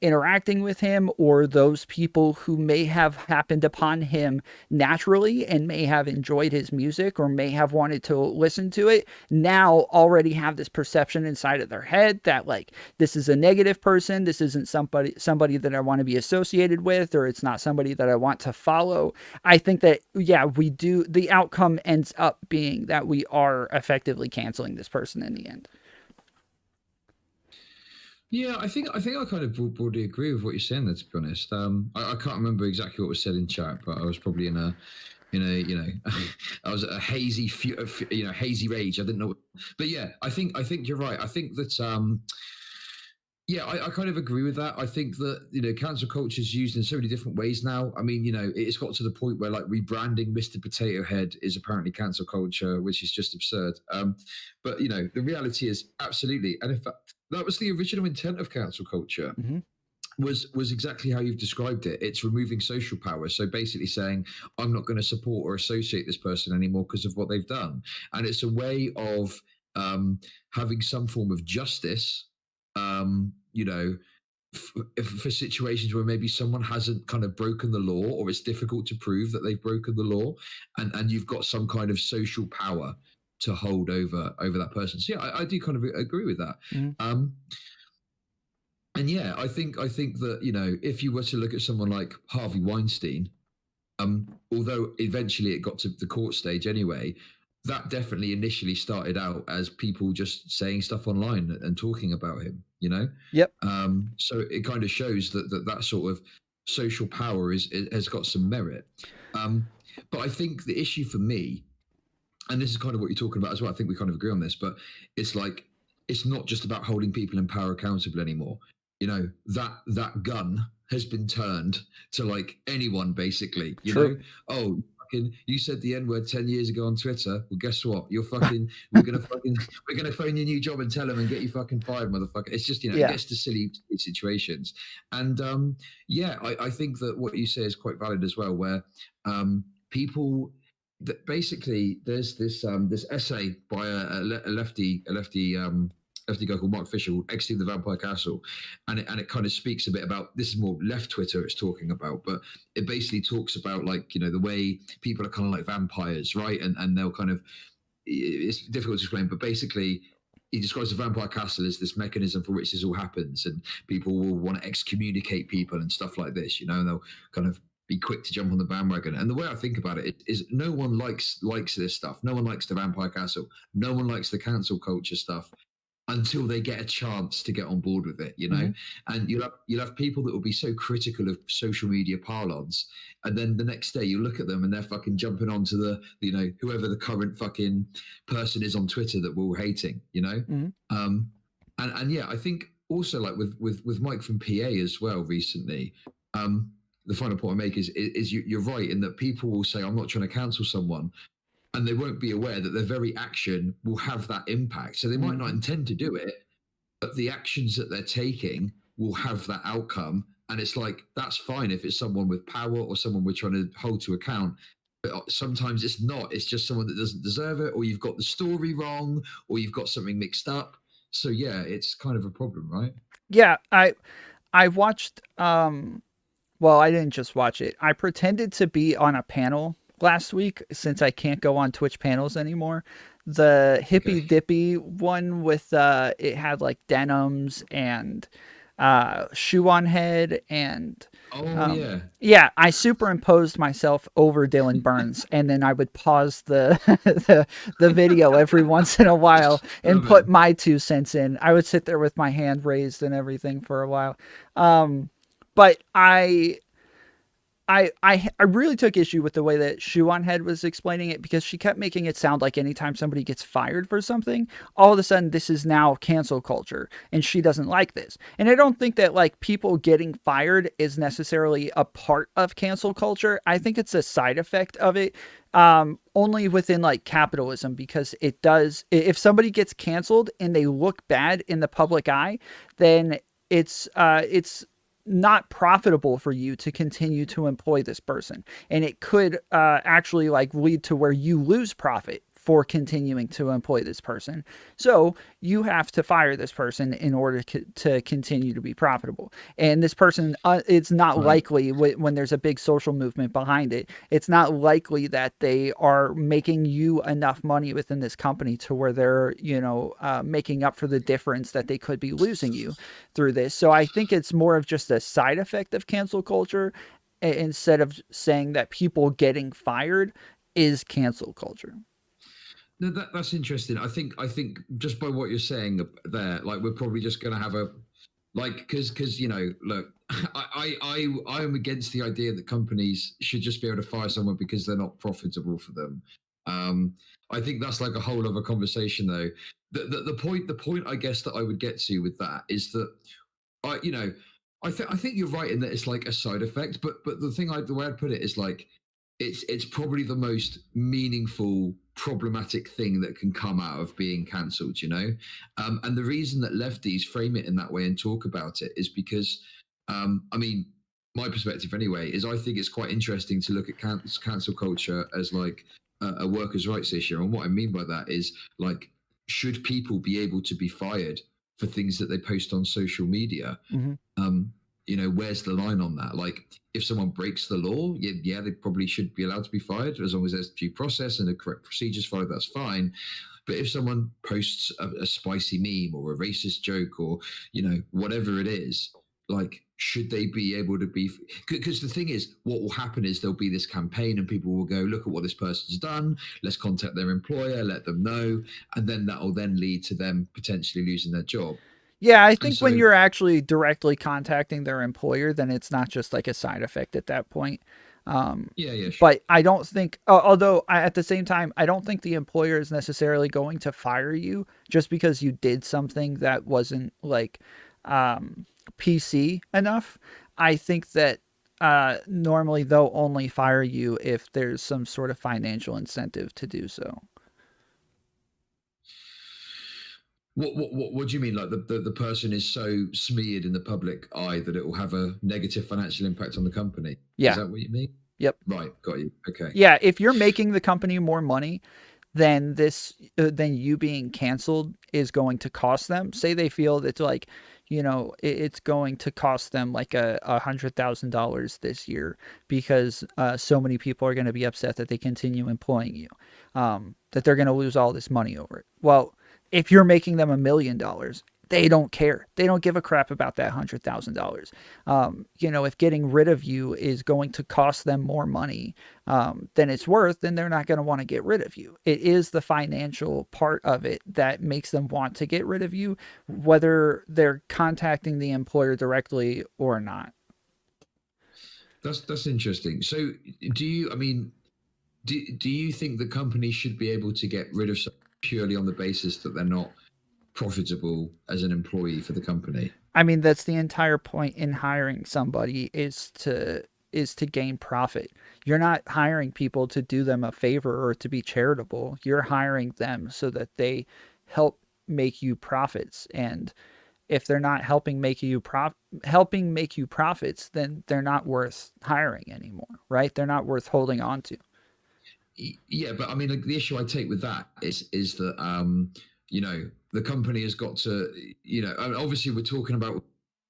interacting with him, or those people who may have happened upon him naturally and may have enjoyed his music or may have wanted to listen to it now already have this perception inside of their head that like this is a negative person, this isn't somebody that I want to be associated with, or it's not somebody that I want to follow. I think that we do, the outcome ends up being that we are effectively canceling this person in the end. Yeah, I think I kind of broadly agree with what you're saying there. To be honest, I can't remember exactly what was said in chat, but I was probably in a I was a hazy hazy rage. I didn't know, but yeah, I think you're right. I think that I kind of agree with that. I think that cancel culture is used in so many different ways now. I mean, it's got to the point where like rebranding Mr. Potato Head is apparently cancel culture, which is just absurd. But the reality is absolutely, and in fact, that was the original intent of cancel culture. Mm-hmm. Was exactly how you've described it. It's removing social power. So basically saying, I'm not going to support or associate this person anymore because of what they've done. And it's a way of having some form of justice, you know, for situations where maybe someone hasn't kind of broken the law, or it's difficult to prove that they've broken the law, and you've got some kind of social power to hold over that person. So yeah, I do kind of agree with that. Mm-hmm. And yeah, I think that, you know, if you were to look at someone like Harvey Weinstein, although eventually it got to the court stage anyway, that definitely initially started out as people just saying stuff online and talking about him, you know. Yep. So it kind of shows that sort of social power has got some merit. But I think the issue for me, and this is kind of what you're talking about as well, I think we kind of agree on this, but it's like, it's not just about holding people in power accountable anymore. You know, that gun has been turned to like anyone basically, you True. know. Oh, fucking, you said the N-word 10 years ago on Twitter. Well, guess what? You're fucking we're gonna phone your new job and tell them and get you fucking fired, motherfucker. It's just, you know, it Yeah. gets to silly situations. And yeah, I think that what you say is quite valid as well, where people that basically there's this essay by a lefty guy called Mark Fisher called Exiting the Vampire Castle, and it kind of speaks a bit about, this is more left Twitter it's talking about, but it basically talks about, like, you know, the way people are kind of like vampires, right? And they'll kind of, it's difficult to explain, but basically he describes the vampire castle as this mechanism for which this all happens, and people will want to excommunicate people and stuff like this, you know, and they'll kind of be quick to jump on the bandwagon. And the way I think about it is no one likes this stuff. No one likes the vampire castle. No one likes the cancel culture stuff until they get a chance to get on board with it, you know. Mm-hmm. And you'll have people that will be so critical of social media parlance, and then the next day you look at them and they're fucking jumping onto the, you know, whoever the current fucking person is on Twitter that we're all hating, you know. Mm-hmm. And yeah, I think also, like with Mike from PA as well recently, the final point I make is you're right in that people will say, I'm not trying to cancel someone, and they won't be aware that their very action will have that impact. So they might not intend to do it, but the actions that they're taking will have that outcome. And it's like, that's fine if it's someone with power or someone we're trying to hold to account. But sometimes it's not. It's just someone that doesn't deserve it, or you've got the story wrong, or you've got something mixed up. So yeah, it's kind of a problem, right? Yeah, I watched well, I didn't just watch it. I pretended to be on a panel last week since I can't go on Twitch panels anymore. The hippy dippy one with it had like denims and shoe on head and yeah, I superimposed myself over Dylan Burns, and then I would pause the the video every once in a while and put my 2 cents in. I would sit there with my hand raised and everything for a while. But I really took issue with the way that Shoe on Head was explaining it, because she kept making it sound like anytime somebody gets fired for something, all of a sudden this is now cancel culture, and she doesn't like this. And I don't think that like people getting fired is necessarily a part of cancel culture. I think it's a side effect of it, only within like capitalism, because it does, if somebody gets canceled and they look bad in the public eye, then it's not profitable for you to continue to employ this person, and it could actually like lead to where you lose profit for continuing to employ this person. So you have to fire this person in order to continue to be profitable. And this person, it's not likely when there's a big social movement behind it, it's not likely that they are making you enough money within this company to where they're, you know, making up for the difference that they could be losing you through this. So I think it's more of just a side effect of cancel culture, instead of saying that people getting fired is cancel culture. No, that's interesting. I think just by what you're saying there, like, we're probably just going to have a, like, because you know, look, I am against the idea that companies should just be able to fire someone because they're not profitable for them. I think that's like a whole other conversation, though. The point I guess that I would get to with that is that you know, I think you're right in that it's like a side effect, but the way I'd put it is like, it's probably the most meaningful problematic thing that can come out of being cancelled, and the reason that lefties frame it in that way and talk about it is because I mean, my perspective anyway is I think it's quite interesting to look at cancel culture as like a workers' rights issue. And what I mean by that is like, should people be able to be fired for things that they post on social media? Mm-hmm. Where's the line on that? Like, if someone breaks the law, yeah, they probably should be allowed to be fired as long as there's due process and the correct procedures followed. That's fine. But if someone posts a spicy meme or a racist joke or whatever it is, like, should they be able to be? Because the thing is, what will happen is there'll be this campaign and people will go, look at what this person's done, let's contact their employer, let them know, and then that will then lead to them potentially losing their job. Yeah, I think when you're actually directly contacting their employer, then it's not just like a side effect at that point. Sure. But I don't think, although at the same time, I don't think the employer is necessarily going to fire you just because you did something that wasn't like PC enough. I think that normally they'll only fire you if there's some sort of financial incentive to do so. What do you mean? Like the person is so smeared in the public eye that it will have a negative financial impact on the company? Yeah. Is that what you mean? Yep. Right. Got you. Okay. Yeah. If you're making the company more money, then then you being canceled is going to cost them. Say they feel that like, it's going to cost them like $100,000 this year because so many people are going to be upset that they continue employing you, that they're going to lose all this money over it. Well, if you're making them $1 million, they don't care. They don't give a crap about that $100,000. If getting rid of you is going to cost them more money than it's worth, then they're not going to want to get rid of you. It is the financial part of it that makes them want to get rid of you, whether they're contacting the employer directly or not. That's interesting. So do you think the company should be able to get rid of someone purely on the basis that they're not profitable as an employee for the company? I mean, that's the entire point in hiring somebody is to gain profit. You're not hiring people to do them a favor or to be charitable. You're hiring them so that they help make you profits. And if they're not helping make you profits, then they're not worth hiring anymore, right? They're not worth holding on to. Yeah, but I mean, like, the issue I take with that is that the company has got to, obviously we're talking about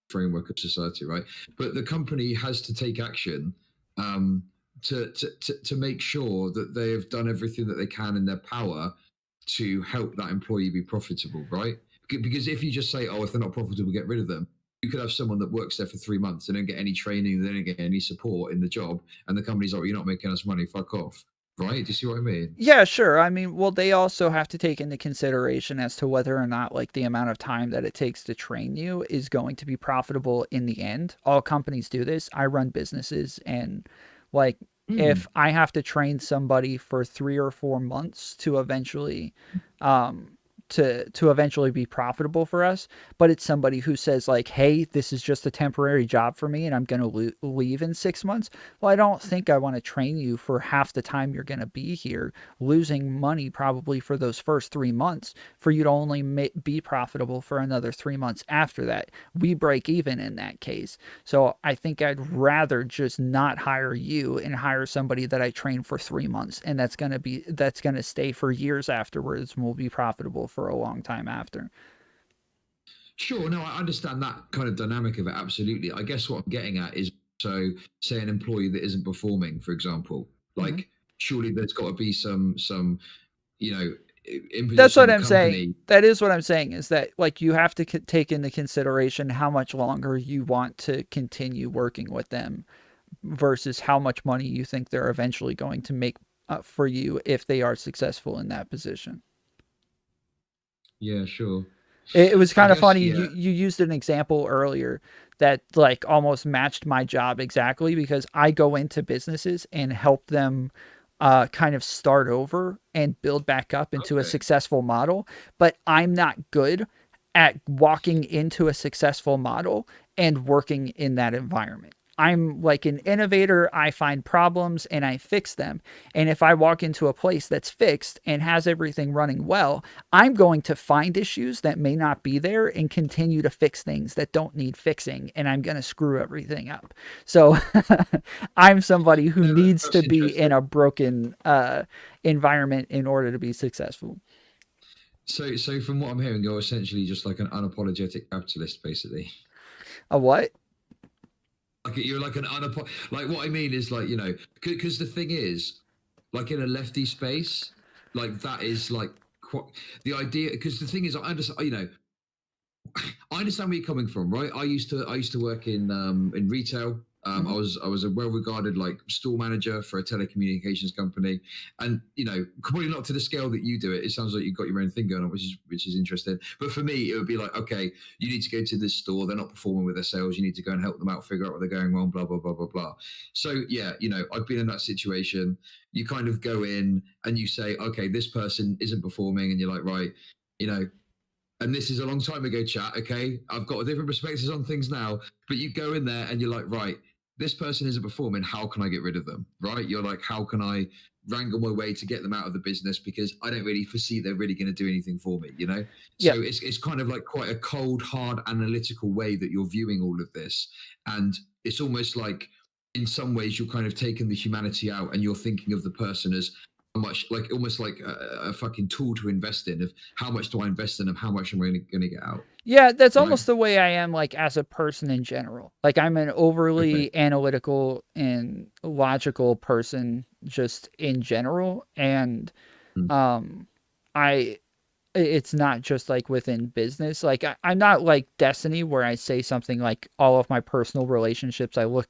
framework of society, right? But the company has to take action to make sure that they have done everything that they can in their power to help that employee be profitable, right? Because if you just say, oh, if they're not profitable, get rid of them, you could have someone that works there for 3 months, they don't get any training, they don't get any support in the job, and the company's like, well, you're not making us money, fuck off. Right? Do you see what I mean? Yeah, sure. I mean, well, they also have to take into consideration as to whether or not like the amount of time that it takes to train you is going to be profitable in the end. All companies do this. I run businesses, and like if I have to train somebody for 3 or 4 months to eventually to eventually be profitable for us, but it's somebody who says like, hey, this is just a temporary job for me and I'm going to leave in 6 months. Well, I don't think I want to train you for half the time you're going to be here, losing money probably for those first 3 months for you to only be profitable for another 3 months after that. We break even in that case. So I think I'd rather just not hire you and hire somebody that I train for 3 months, and that's going to stay for years afterwards and will be profitable for a long time after. Sure, no, I understand that kind of dynamic of it, absolutely. I guess what I'm getting at is, so say an employee that isn't performing, for example, like surely there's got to be some imposition. That's what I'm saying. That is what I'm saying, is that like you have to take into consideration how much longer you want to continue working with them versus how much money you think they're eventually going to make for you if they are successful in that position. Yeah, sure. It was kind of funny. Yeah. You used an example earlier that like almost matched my job exactly, because I go into businesses and help them kind of start over and build back up into a successful model. But I'm not good at walking into a successful model and working in that environment. I'm like an innovator. I find problems and I fix them. And if I walk into a place that's fixed and has everything running well, I'm going to find issues that may not be there and continue to fix things that don't need fixing. And I'm going to screw everything up. So I'm somebody who No, needs that's to be in interesting. a broken environment in order to be successful. So from what I'm hearing, you're essentially just like an unapologetic capitalist, basically. A what? Like you're like an like what I mean is like because the thing is like in a lefty space like that is like the idea because the thing is I understand I understand where you're coming from, right? I used to work in retail. Mm-hmm. I was a well-regarded like store manager for a telecommunications company, and probably not to the scale that you do it. It sounds like you've got your own thing going on, which is interesting. But for me, it would be like, okay, you need to go to this store. They're not performing with their sales. You need to go and help them out, figure out what they're going wrong. Blah blah blah blah blah. So yeah, I've been in that situation. You kind of go in and you say, okay, this person isn't performing, and you're like, right, you know and this is a long time ago, chat. Okay, I've got different perspectives on things now, but you go in there and you're like, right, this person isn't performing. How can I get rid of them? Right? You're like, how can I wrangle my way to get them out of the business because I don't really foresee they're really going to do anything for me. Yeah. So it's kind of like quite a cold, hard, analytical way that you're viewing all of this, and it's almost like in some ways you're kind of taking the humanity out and you're thinking of the person as much like almost like a fucking tool to invest in of how much do I invest in them, how much am I going to get out, Yeah, that's right? almost the way I am like as a person in general. Like I'm an Okay. overly analytical and logical person just in general and Mm. um I it's not just like within business. Like I'm not like Destiny where I say something like all of my personal relationships I look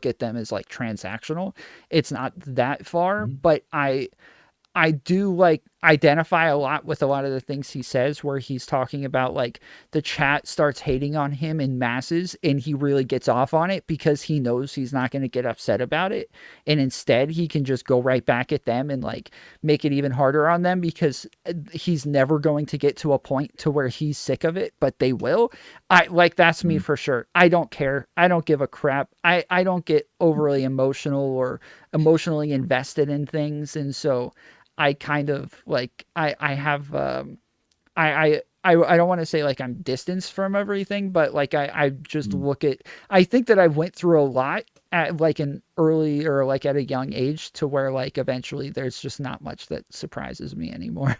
at them as like transactional. It's not that far, Mhm. but I do like identify a lot with a lot of the things he says where he's talking about like the chat starts hating on him in masses and he really gets off on it because he knows he's not going to get upset about it and instead he can just go right back at them and like make it even harder on them because he's never going to get to a point to where he's sick of it but they will. I like that's me Mm. for sure. I don't care. I don't give a crap. I don't get overly emotional or emotionally invested in things and so I kind of like I have I don't want to say like I'm distanced from everything, but like I just Mm. look at I think that I went through a lot at like an early or like at a young age to where like eventually there's just not much that surprises me anymore.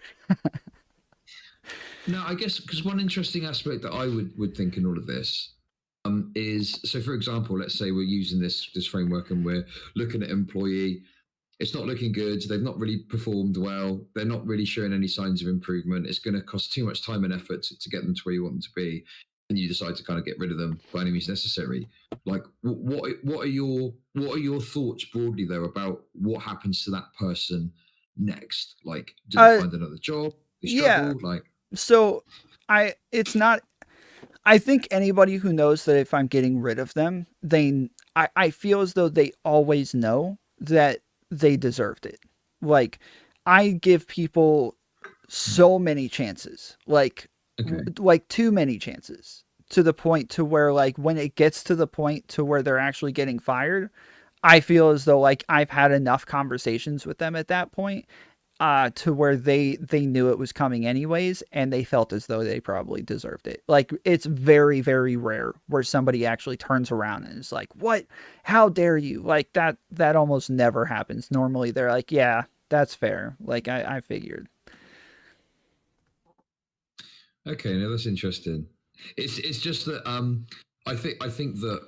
No, I guess because one interesting aspect that I would think in all of this is so for example, let's say we're using this framework and we're looking at employee. It's not looking good. They've not really performed well. They're not really showing any signs of improvement. It's going to cost too much time and effort to get them to where you want them to be, and you decide to kind of get rid of them by any means necessary. Like, what are your thoughts broadly though about what happens to that person next? Like, do they Uh find another job? They yeah. struggle. Like, So it's not I think anybody who knows that if I'm getting rid of them, I feel as though they always know that they deserved it. Like I give people so many chances. okay, Like too many chances to the point to where like when it gets to the point to where they're actually getting fired, I feel as though like I've had enough conversations with them at that point to where they knew it was coming anyways and they felt as though they probably deserved it. Like it's very very rare where somebody actually turns around and is like, "What? How dare you?" Like that almost never happens. Normally they're like, "Yeah, that's fair." Like I figured. okay. No, that's interesting. It's just that I think that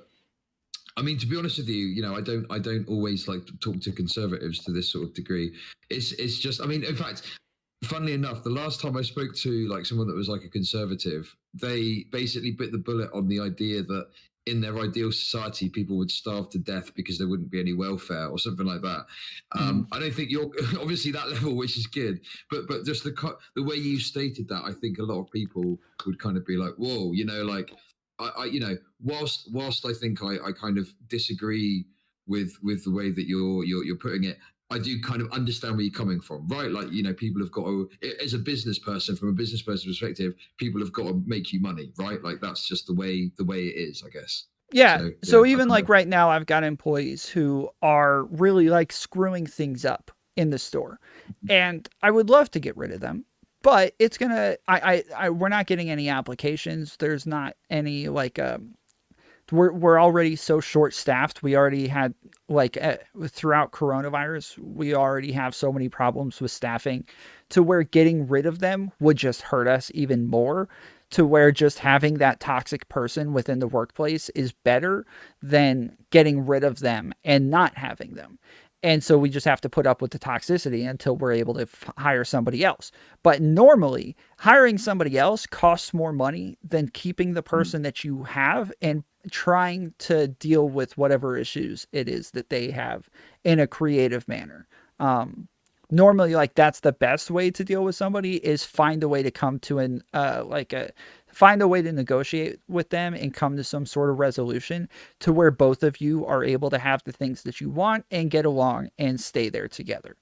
I mean, to be honest with you, I don't always like to talk to conservatives to this sort of degree. It's just, I mean, in fact, funnily enough, the last time I spoke to like someone that was like a conservative, they basically bit the bullet on the idea that in their ideal society, people would starve to death because there wouldn't be any welfare or something like that. Mm-hmm. I don't think you're obviously that level, which is good, but just the way you stated that, I think a lot of people would kind of be like, whoa, like whilst I think I kind of disagree with the way that you're putting it, I do kind of understand where you're coming from, right? Like, people have got to, as a business person, from a business person perspective, people have got to make you money, right? Like that's just the way it is, I guess. Yeah. So yeah, So I even kind like of right now, I've got employees who are really like screwing things up in the store, and I would love to get rid of them, but it's gonna. We're not getting any applications. There's not any like we're already so short staffed. We already had like throughout coronavirus, we already have so many problems with staffing to where getting rid of them would just hurt us even more, to where just having that toxic person within the workplace is better than getting rid of them and not having them. And so we just have to put up with the toxicity until we're able to hire somebody else. But normally, hiring somebody else costs more money than keeping the mm, person that you have and trying to deal with whatever issues it is that they have in a creative manner. Normally, like that's the best way to deal with somebody is find a way to come to an find a way to negotiate with them and come to some sort of resolution to where both of you are able to have the things that you want and get along and stay there together.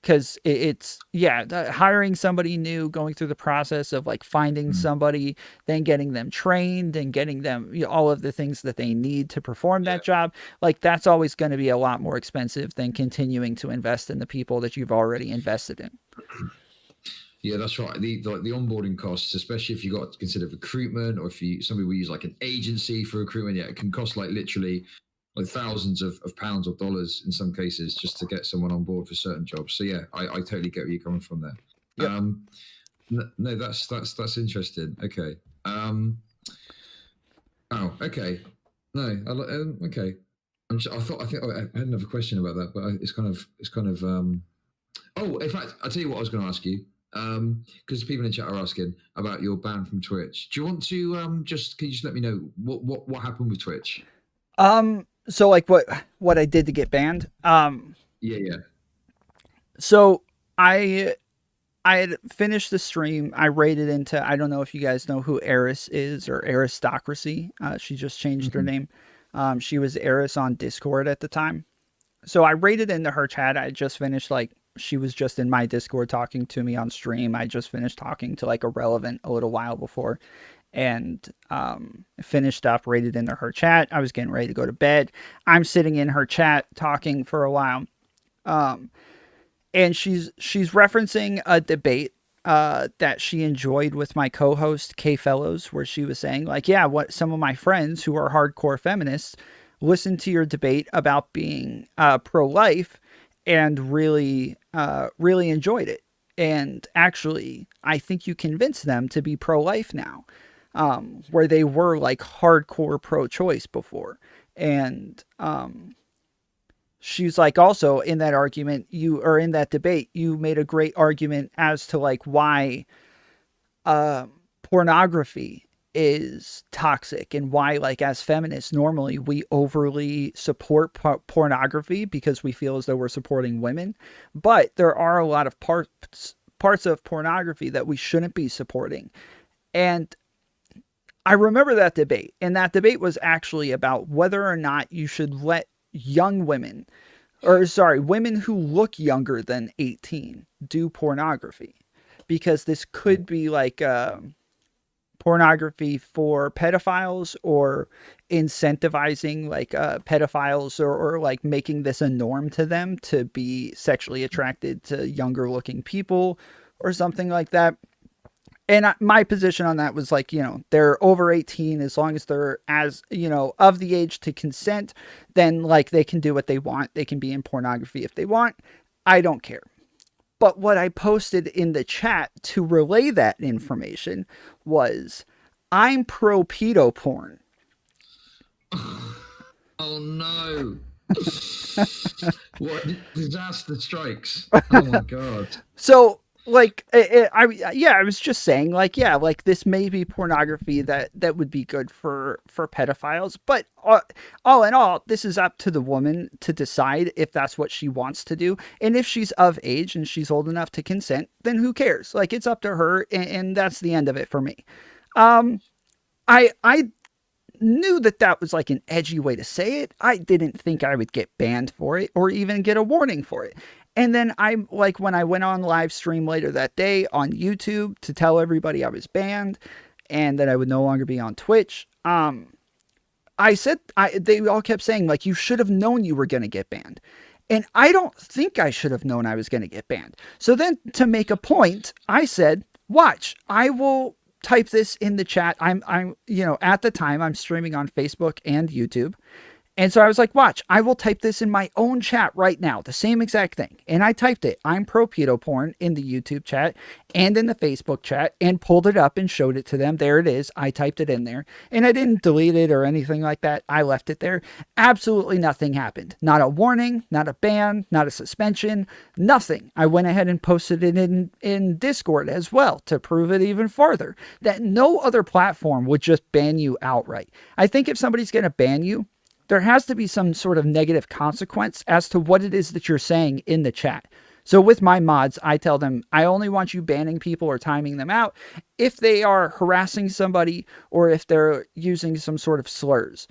Because it's yeah, hiring somebody new, going through the process of like finding mm, somebody, then getting them trained and getting them all of the things that they need to perform yeah. that job, like that's always going to be a lot more expensive than continuing to invest in the people that you've already invested in. Yeah, that's right. The onboarding costs, especially if you got to consider recruitment, or if you somebody will use like an agency for recruitment, yeah, it can cost like literally like thousands of pounds or dollars in some cases just to get someone on board for certain jobs. So yeah, I totally get where you're coming from there. Yep. No, that's interesting. Okay. Oh, okay. No, okay. I think I had another question about that, but it's kind of. Oh, in fact, I'll tell you what I was going to ask you. Because people in chat are asking about your ban from Twitch. Do you want to just can you just let me know what happened with Twitch? So like what I did to get banned. Yeah, yeah. So I I had finished the stream. I raided into, I don't know if you guys know who Eris is or Aristocracy. She just changed her Mm-hmm. name. She was Eris on Discord at the time. So I raided into her chat. I just finished, like, she was just in my Discord talking to me on stream. I just finished talking to like Irrelevant a little while before and finished up, raided into her chat. I was getting ready to go to bed. I'm sitting in her chat talking for a while. Um, and she's referencing a debate that she enjoyed with my co-host Kay Fellows, where she was saying like, yeah, what some of my friends who are hardcore feminists listened to your debate about being pro-life and really enjoyed it. And actually, I think you convinced them to be pro-life now, where they were like hardcore pro-choice before. And she's like, also in that argument, you or in that debate, you made a great argument as to like why uh, pornography is toxic and why, like, as feminists, normally we overly support pornography because we feel as though we're supporting women, but there are a lot of parts of pornography that we shouldn't be supporting. And I remember that debate, and that debate was actually about whether or not you should let young women, or sorry, women who look younger than 18 do pornography, because this could be like pornography for pedophiles or incentivizing like pedophiles, or like making this a norm to them to be sexually attracted to younger looking people or something like that. And my position on that was like, they're over 18, as long as they're, as of the age to consent, then like they can do what they want. They can be in pornography if they want. I don't care. But what I posted in the chat to relay that information was, I'm pro pedo porn. Oh no. What disaster strikes? Oh my god. So like I was just saying like, yeah, like this may be pornography that would be good for pedophiles, but all in all, this is up to the woman to decide if that's what she wants to do. And if she's of age and she's old enough to consent, then who cares? Like, it's up to her, and that's the end of it for me. I knew that was like an edgy way to say it. I didn't think I would get banned for it or even get a warning for it. And then I, like, when I went on live stream later that day on YouTube to tell everybody I was banned and that I would no longer be on Twitch, I said, they all kept saying, like, you should have known you were going to get banned. And I don't think I should have known I was going to get banned. So then, to make a point, I said, watch, I will type this in the chat. At the time, I'm streaming on Facebook and YouTube. And so I was like, watch, I will type this in my own chat right now, the same exact thing. And I typed it, I'm pro pedo porn, in the YouTube chat and in the Facebook chat, and pulled it up and showed it to them. There it is. I typed it in there, and I didn't delete it or anything like that. I left it there. Absolutely nothing happened. Not a warning, not a ban, not a suspension, nothing. I went ahead and posted it in Discord as well to prove it even farther, that no other platform would just ban you outright. I think if somebody's going to ban you, there has to be some sort of negative consequence as to what it is that you're saying in the chat. So with my mods, I tell them, I only want you banning people or timing them out if they are harassing somebody or if they're using some sort of slurs.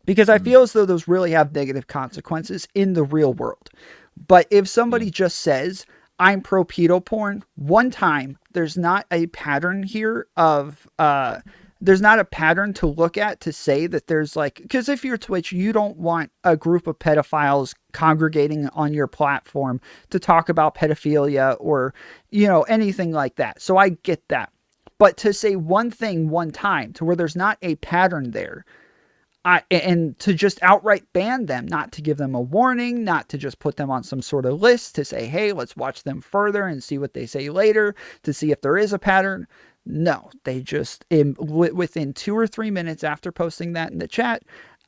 Because I feel as though those really have negative consequences in the real world. But if somebody just says, I'm pro pedo porn, one time, there's not a pattern here of... there's not a pattern to look at to say that there's like, because if you're Twitch, you don't want a group of pedophiles congregating on your platform to talk about pedophilia or, anything like that. So I get that. But to say one thing one time to where there's not a pattern there, and to just outright ban them, not to give them a warning, not to just put them on some sort of list to say, hey, let's watch them further and see what they say later to see if there is a pattern. No, they just, within 2 or 3 minutes after posting that in the chat,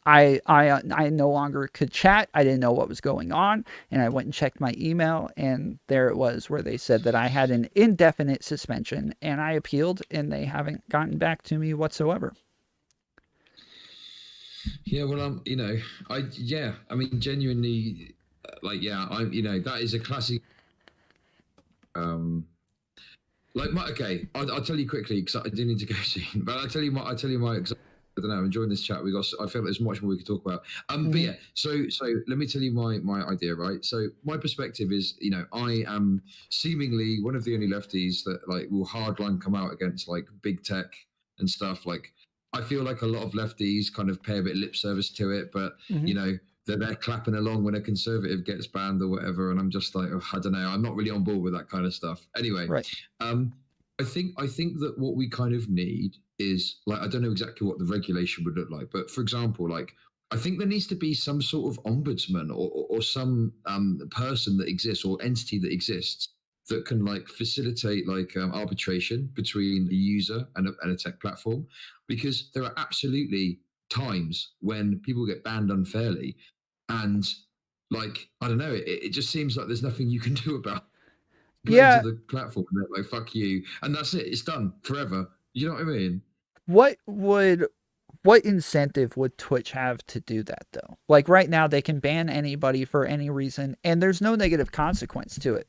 I no longer could chat. I didn't know what was going on. And I went and checked my email, and there it was, where they said that I had an indefinite suspension, and I appealed, and they haven't gotten back to me whatsoever. Yeah, well, genuinely, that is a classic. I'll tell you quickly because I do need to go soon. But I'll tell you my. I don't know. I'm enjoying this chat. I feel like there's much more we could talk about. But yeah. So let me tell you my idea. Right. So my perspective is, I am seemingly one of the only lefties that will hardline come out against big tech and stuff. I feel like a lot of lefties kind of pay a bit of lip service to it, but they're clapping along when a conservative gets banned or whatever, and I'm just like, I don't know, I'm not really on board with that kind of stuff. Anyway, right. I think that what we kind of need is I don't know exactly what the regulation would look like, but for example, I think there needs to be some sort of ombudsman or some person that exists or entity that exists that can facilitate arbitration between a user and a tech platform, because there are absolutely times when people get banned unfairly, and I don't know, it just seems like there's nothing you can do about it. Yeah. To the platform, and they're fuck you, and that's it. It's done forever. You know what I mean? What incentive would Twitch have to do that, though? Right now, they can ban anybody for any reason, and there's no negative consequence to it.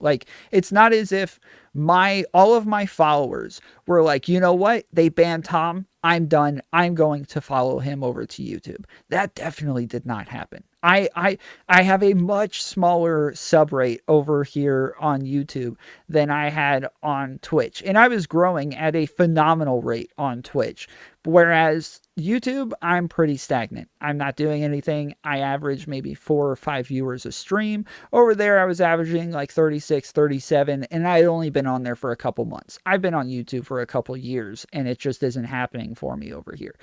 It's not as if all of my followers were like, you know what? They banned Tom. I'm done. I'm going to follow him over to YouTube. That definitely did not happen. I have a much smaller sub rate over here on YouTube than I had on Twitch. And I was growing at a phenomenal rate on Twitch. Whereas YouTube, I'm pretty stagnant. I'm not doing anything. I average maybe 4 or 5 viewers a stream. Over there, I was averaging 36, 37, and I had only been on there for a couple months. I've been on YouTube for a couple years, and it just isn't happening for me over here.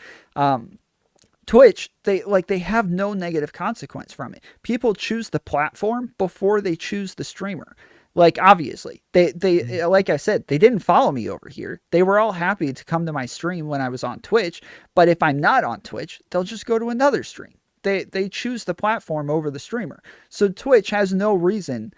Twitch, they have no negative consequence from it. People choose the platform before they choose the streamer. Obviously, they like I said, they didn't follow me over here. They were all happy to come to my stream when I was on Twitch, but if I'm not on Twitch, they'll just go to another stream. They choose the platform over the streamer. So Twitch has no reason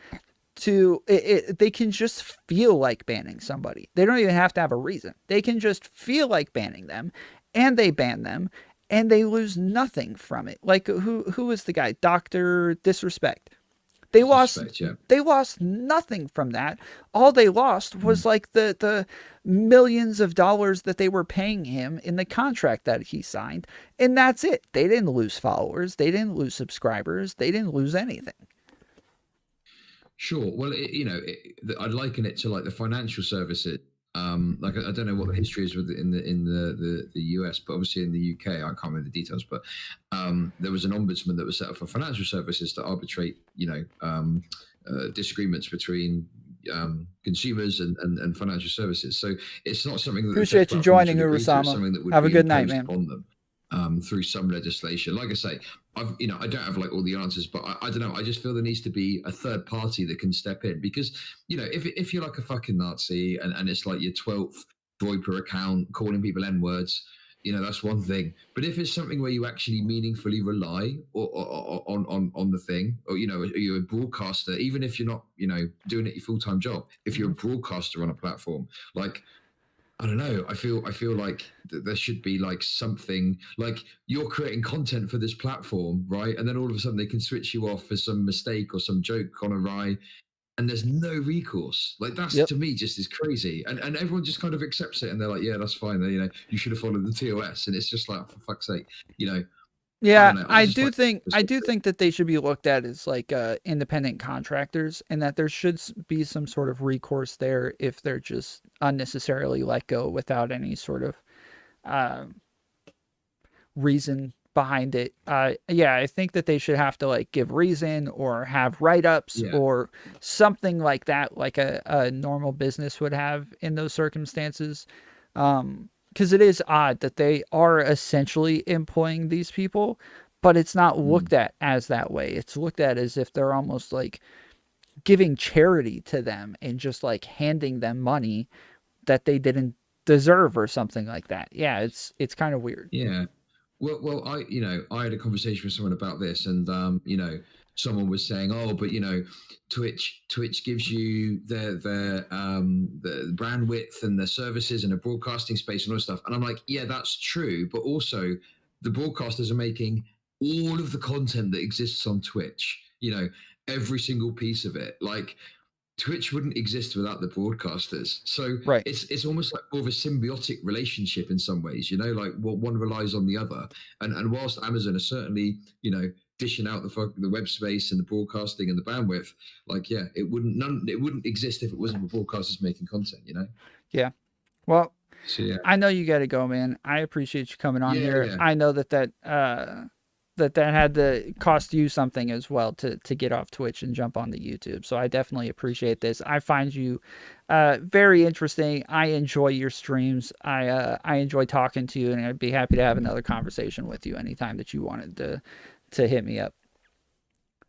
to, they can just feel like banning somebody. They don't even have to have a reason. They can just feel like banning them, and they ban them, and they lose nothing from it. Who is the guy? Dr. Disrespect. They lost nothing from that. All they lost was the millions of dollars that they were paying him in the contract that he signed. And that's it. They didn't lose followers. They didn't lose subscribers. They didn't lose anything. Sure. Well, I'd liken it to the financial services. Like I don't know what the history is with in the US, but obviously in the UK, I can't remember the details. But there was an ombudsman that was set up for financial services to arbitrate, disagreements between consumers and financial services. So it's not something that the tech Appreciate you platforms joining, would agree to. It's Urasama. something that would Have a be good night, imposed man. upon them through some legislation. Like I say, I don't have like all the answers, but I don't know. I just feel there needs to be a third party that can step in because, if you're like a fucking Nazi and it's like your 12th VoIP account calling people N words, that's one thing. But if it's something where you actually meaningfully rely on the thing, or you're a broadcaster, even if you're not doing it your full-time job, if you're a broadcaster on a platform, like, I don't know. I feel like there should be like something like you're creating content for this platform, right? And then all of a sudden they can switch you off for some mistake or some joke gone awry, and there's no recourse. Like that's to me just is crazy, and everyone just kind of accepts it, and they're like, yeah, that's fine. You should have followed the TOS, and it's just like, for fuck's sake, Yeah, I do think that they should be looked at as like independent contractors, and that there should be some sort of recourse there if they're just unnecessarily let go without any sort of reason behind it. Yeah, I think that they should have to like give reason or have write-ups or something like that, like a normal business would have in those circumstances. Because it is odd that they are essentially employing these people, but it's not looked at as that way. It's looked at as if they're almost like giving charity to them and just like handing them money that they didn't deserve or something like that. Yeah, it's kind of weird. Yeah. Well, I had a conversation with someone about this, and someone was saying, oh, but Twitch gives you the brand width and the services and a broadcasting space and all that stuff, and I'm like, yeah, that's true, but also the broadcasters are making all of the content that exists on Twitch, every single piece of it, like. Twitch wouldn't exist without the broadcasters. So it's almost like more of a symbiotic relationship in some ways, like one relies on the other. And whilst Amazon is certainly, dishing out the web space and the broadcasting and the bandwidth, like, yeah, it wouldn't exist if it wasn't for broadcasters making content, Yeah. Well, so, yeah. I know you got to go, man. I appreciate you coming on here. Yeah. I know that had to cost you something as well to get off Twitch and jump onto YouTube. So I definitely appreciate this. I find you very interesting. I enjoy your streams. I enjoy talking to you, and I'd be happy to have another conversation with you anytime that you wanted to hit me up.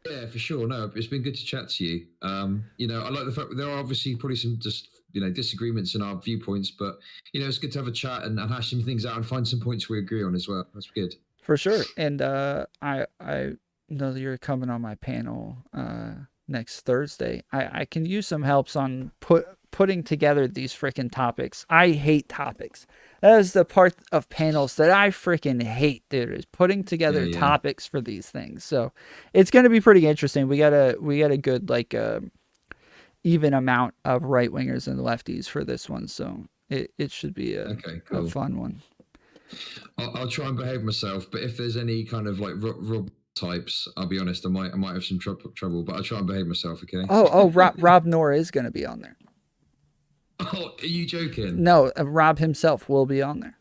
Yeah, for sure. No, it's been good to chat to you. I like the fact that there are obviously probably some just disagreements in our viewpoints, but it's good to have a chat and hash some things out and find some points we agree on as well. That's good. For sure. And I know that you're coming on my panel next Thursday. I can use some helps on putting together these freaking topics. I hate topics. That is the part of panels that I freaking hate, dude, is putting together topics for these things. So it's going to be pretty interesting. We got a good like even amount of right wingers and lefties for this one. So it should be a fun one. I'll try and behave myself, but if there's any kind of like Rob types, I'll be honest, I might have some trouble, but I'll try and behave myself, okay? Rob Noor is going to be on there. Oh, are you joking? No, Rob himself will be on there.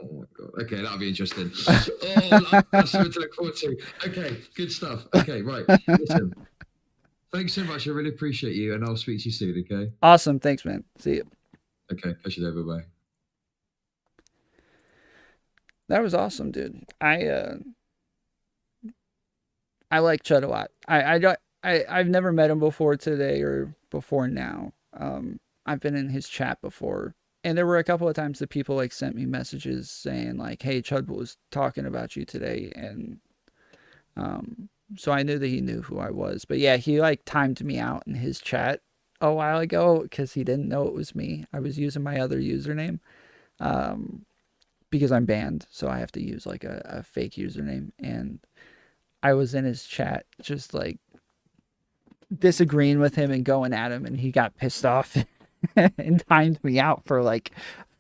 Oh my god. Okay, that'll be interesting. That's something to look forward to. Okay, good stuff. Okay, right. Listen, thanks so much. I really appreciate you, and I'll speak to you soon, okay? Awesome. Thanks, man. See you. Okay, catch you there. Bye-bye. That was awesome, dude. I like Chud a lot. I've never met him before today or before now. I've been in his chat before, and there were a couple of times that people like sent me messages saying like, "Hey, Chud was talking about you today," and so I knew that he knew who I was. But yeah, he like timed me out in his chat a while ago because he didn't know it was me. I was using my other username. Because I'm banned, so I have to use like a fake username, and I was in his chat just like disagreeing with him and going at him, and he got pissed off and timed me out for like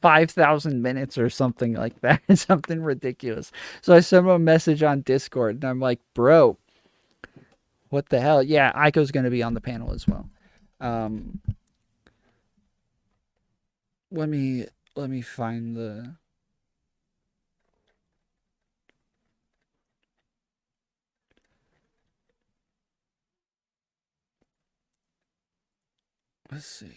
5,000 minutes or something like that. Something ridiculous. So I sent him a message on Discord, and I'm like, bro, what the hell? Yeah, Aiko's going to be on the panel as well. Let me let me find the. Let's see.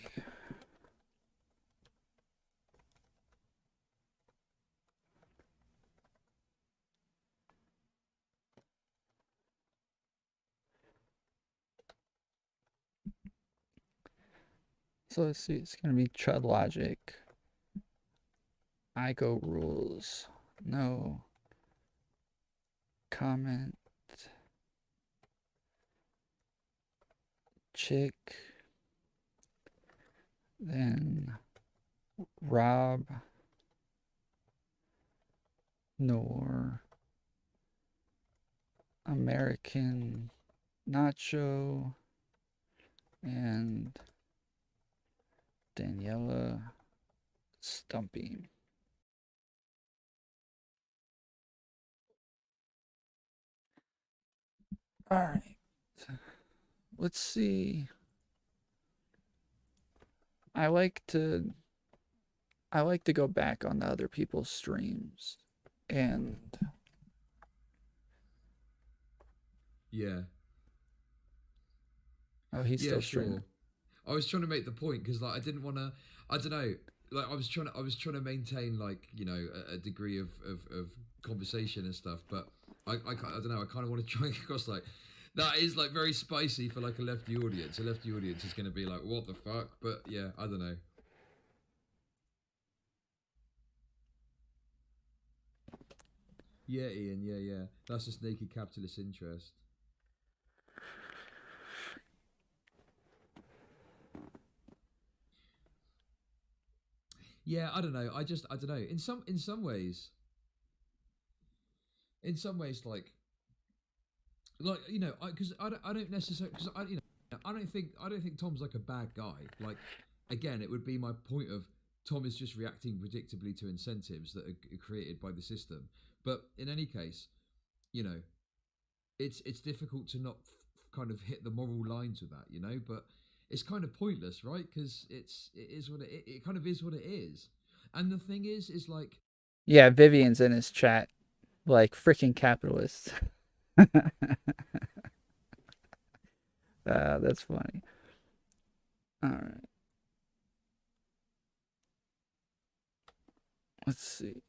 So let's see. It's gonna be ChudLogic. IGO rules. No comment. Chick. Then Rob. Nor. American Nacho. And Daniela Stumpy. All right. Let's see. I like to I like to go back on the other people's streams and Yeah. oh, he's Yeah, still streaming. sure. I was trying to make the point because like I didn't want to. I don't know. Like I was trying to maintain like a degree of conversation and stuff. But I don't know. I kind of want to try and get across like that is like very spicy for like a lefty audience. A lefty audience is going to be like, what the fuck? But yeah, I don't know. Yeah, Ian. Yeah, yeah. That's just naked capitalist interest. Yeah, I don't know. I don't know. In some ways, like because I don't necessarily because I don't think Tom's like a bad guy. Like again, it would be my point of Tom is just reacting predictably to incentives that are created by the system. But in any case, you know, it's difficult to not kind of hit the moral lines with that, But it's kind of pointless, right? Because it is what it kind of is what it is. And the thing is like Yeah, Vivian's in his chat like freaking capitalist. That's funny. All right. Let's see.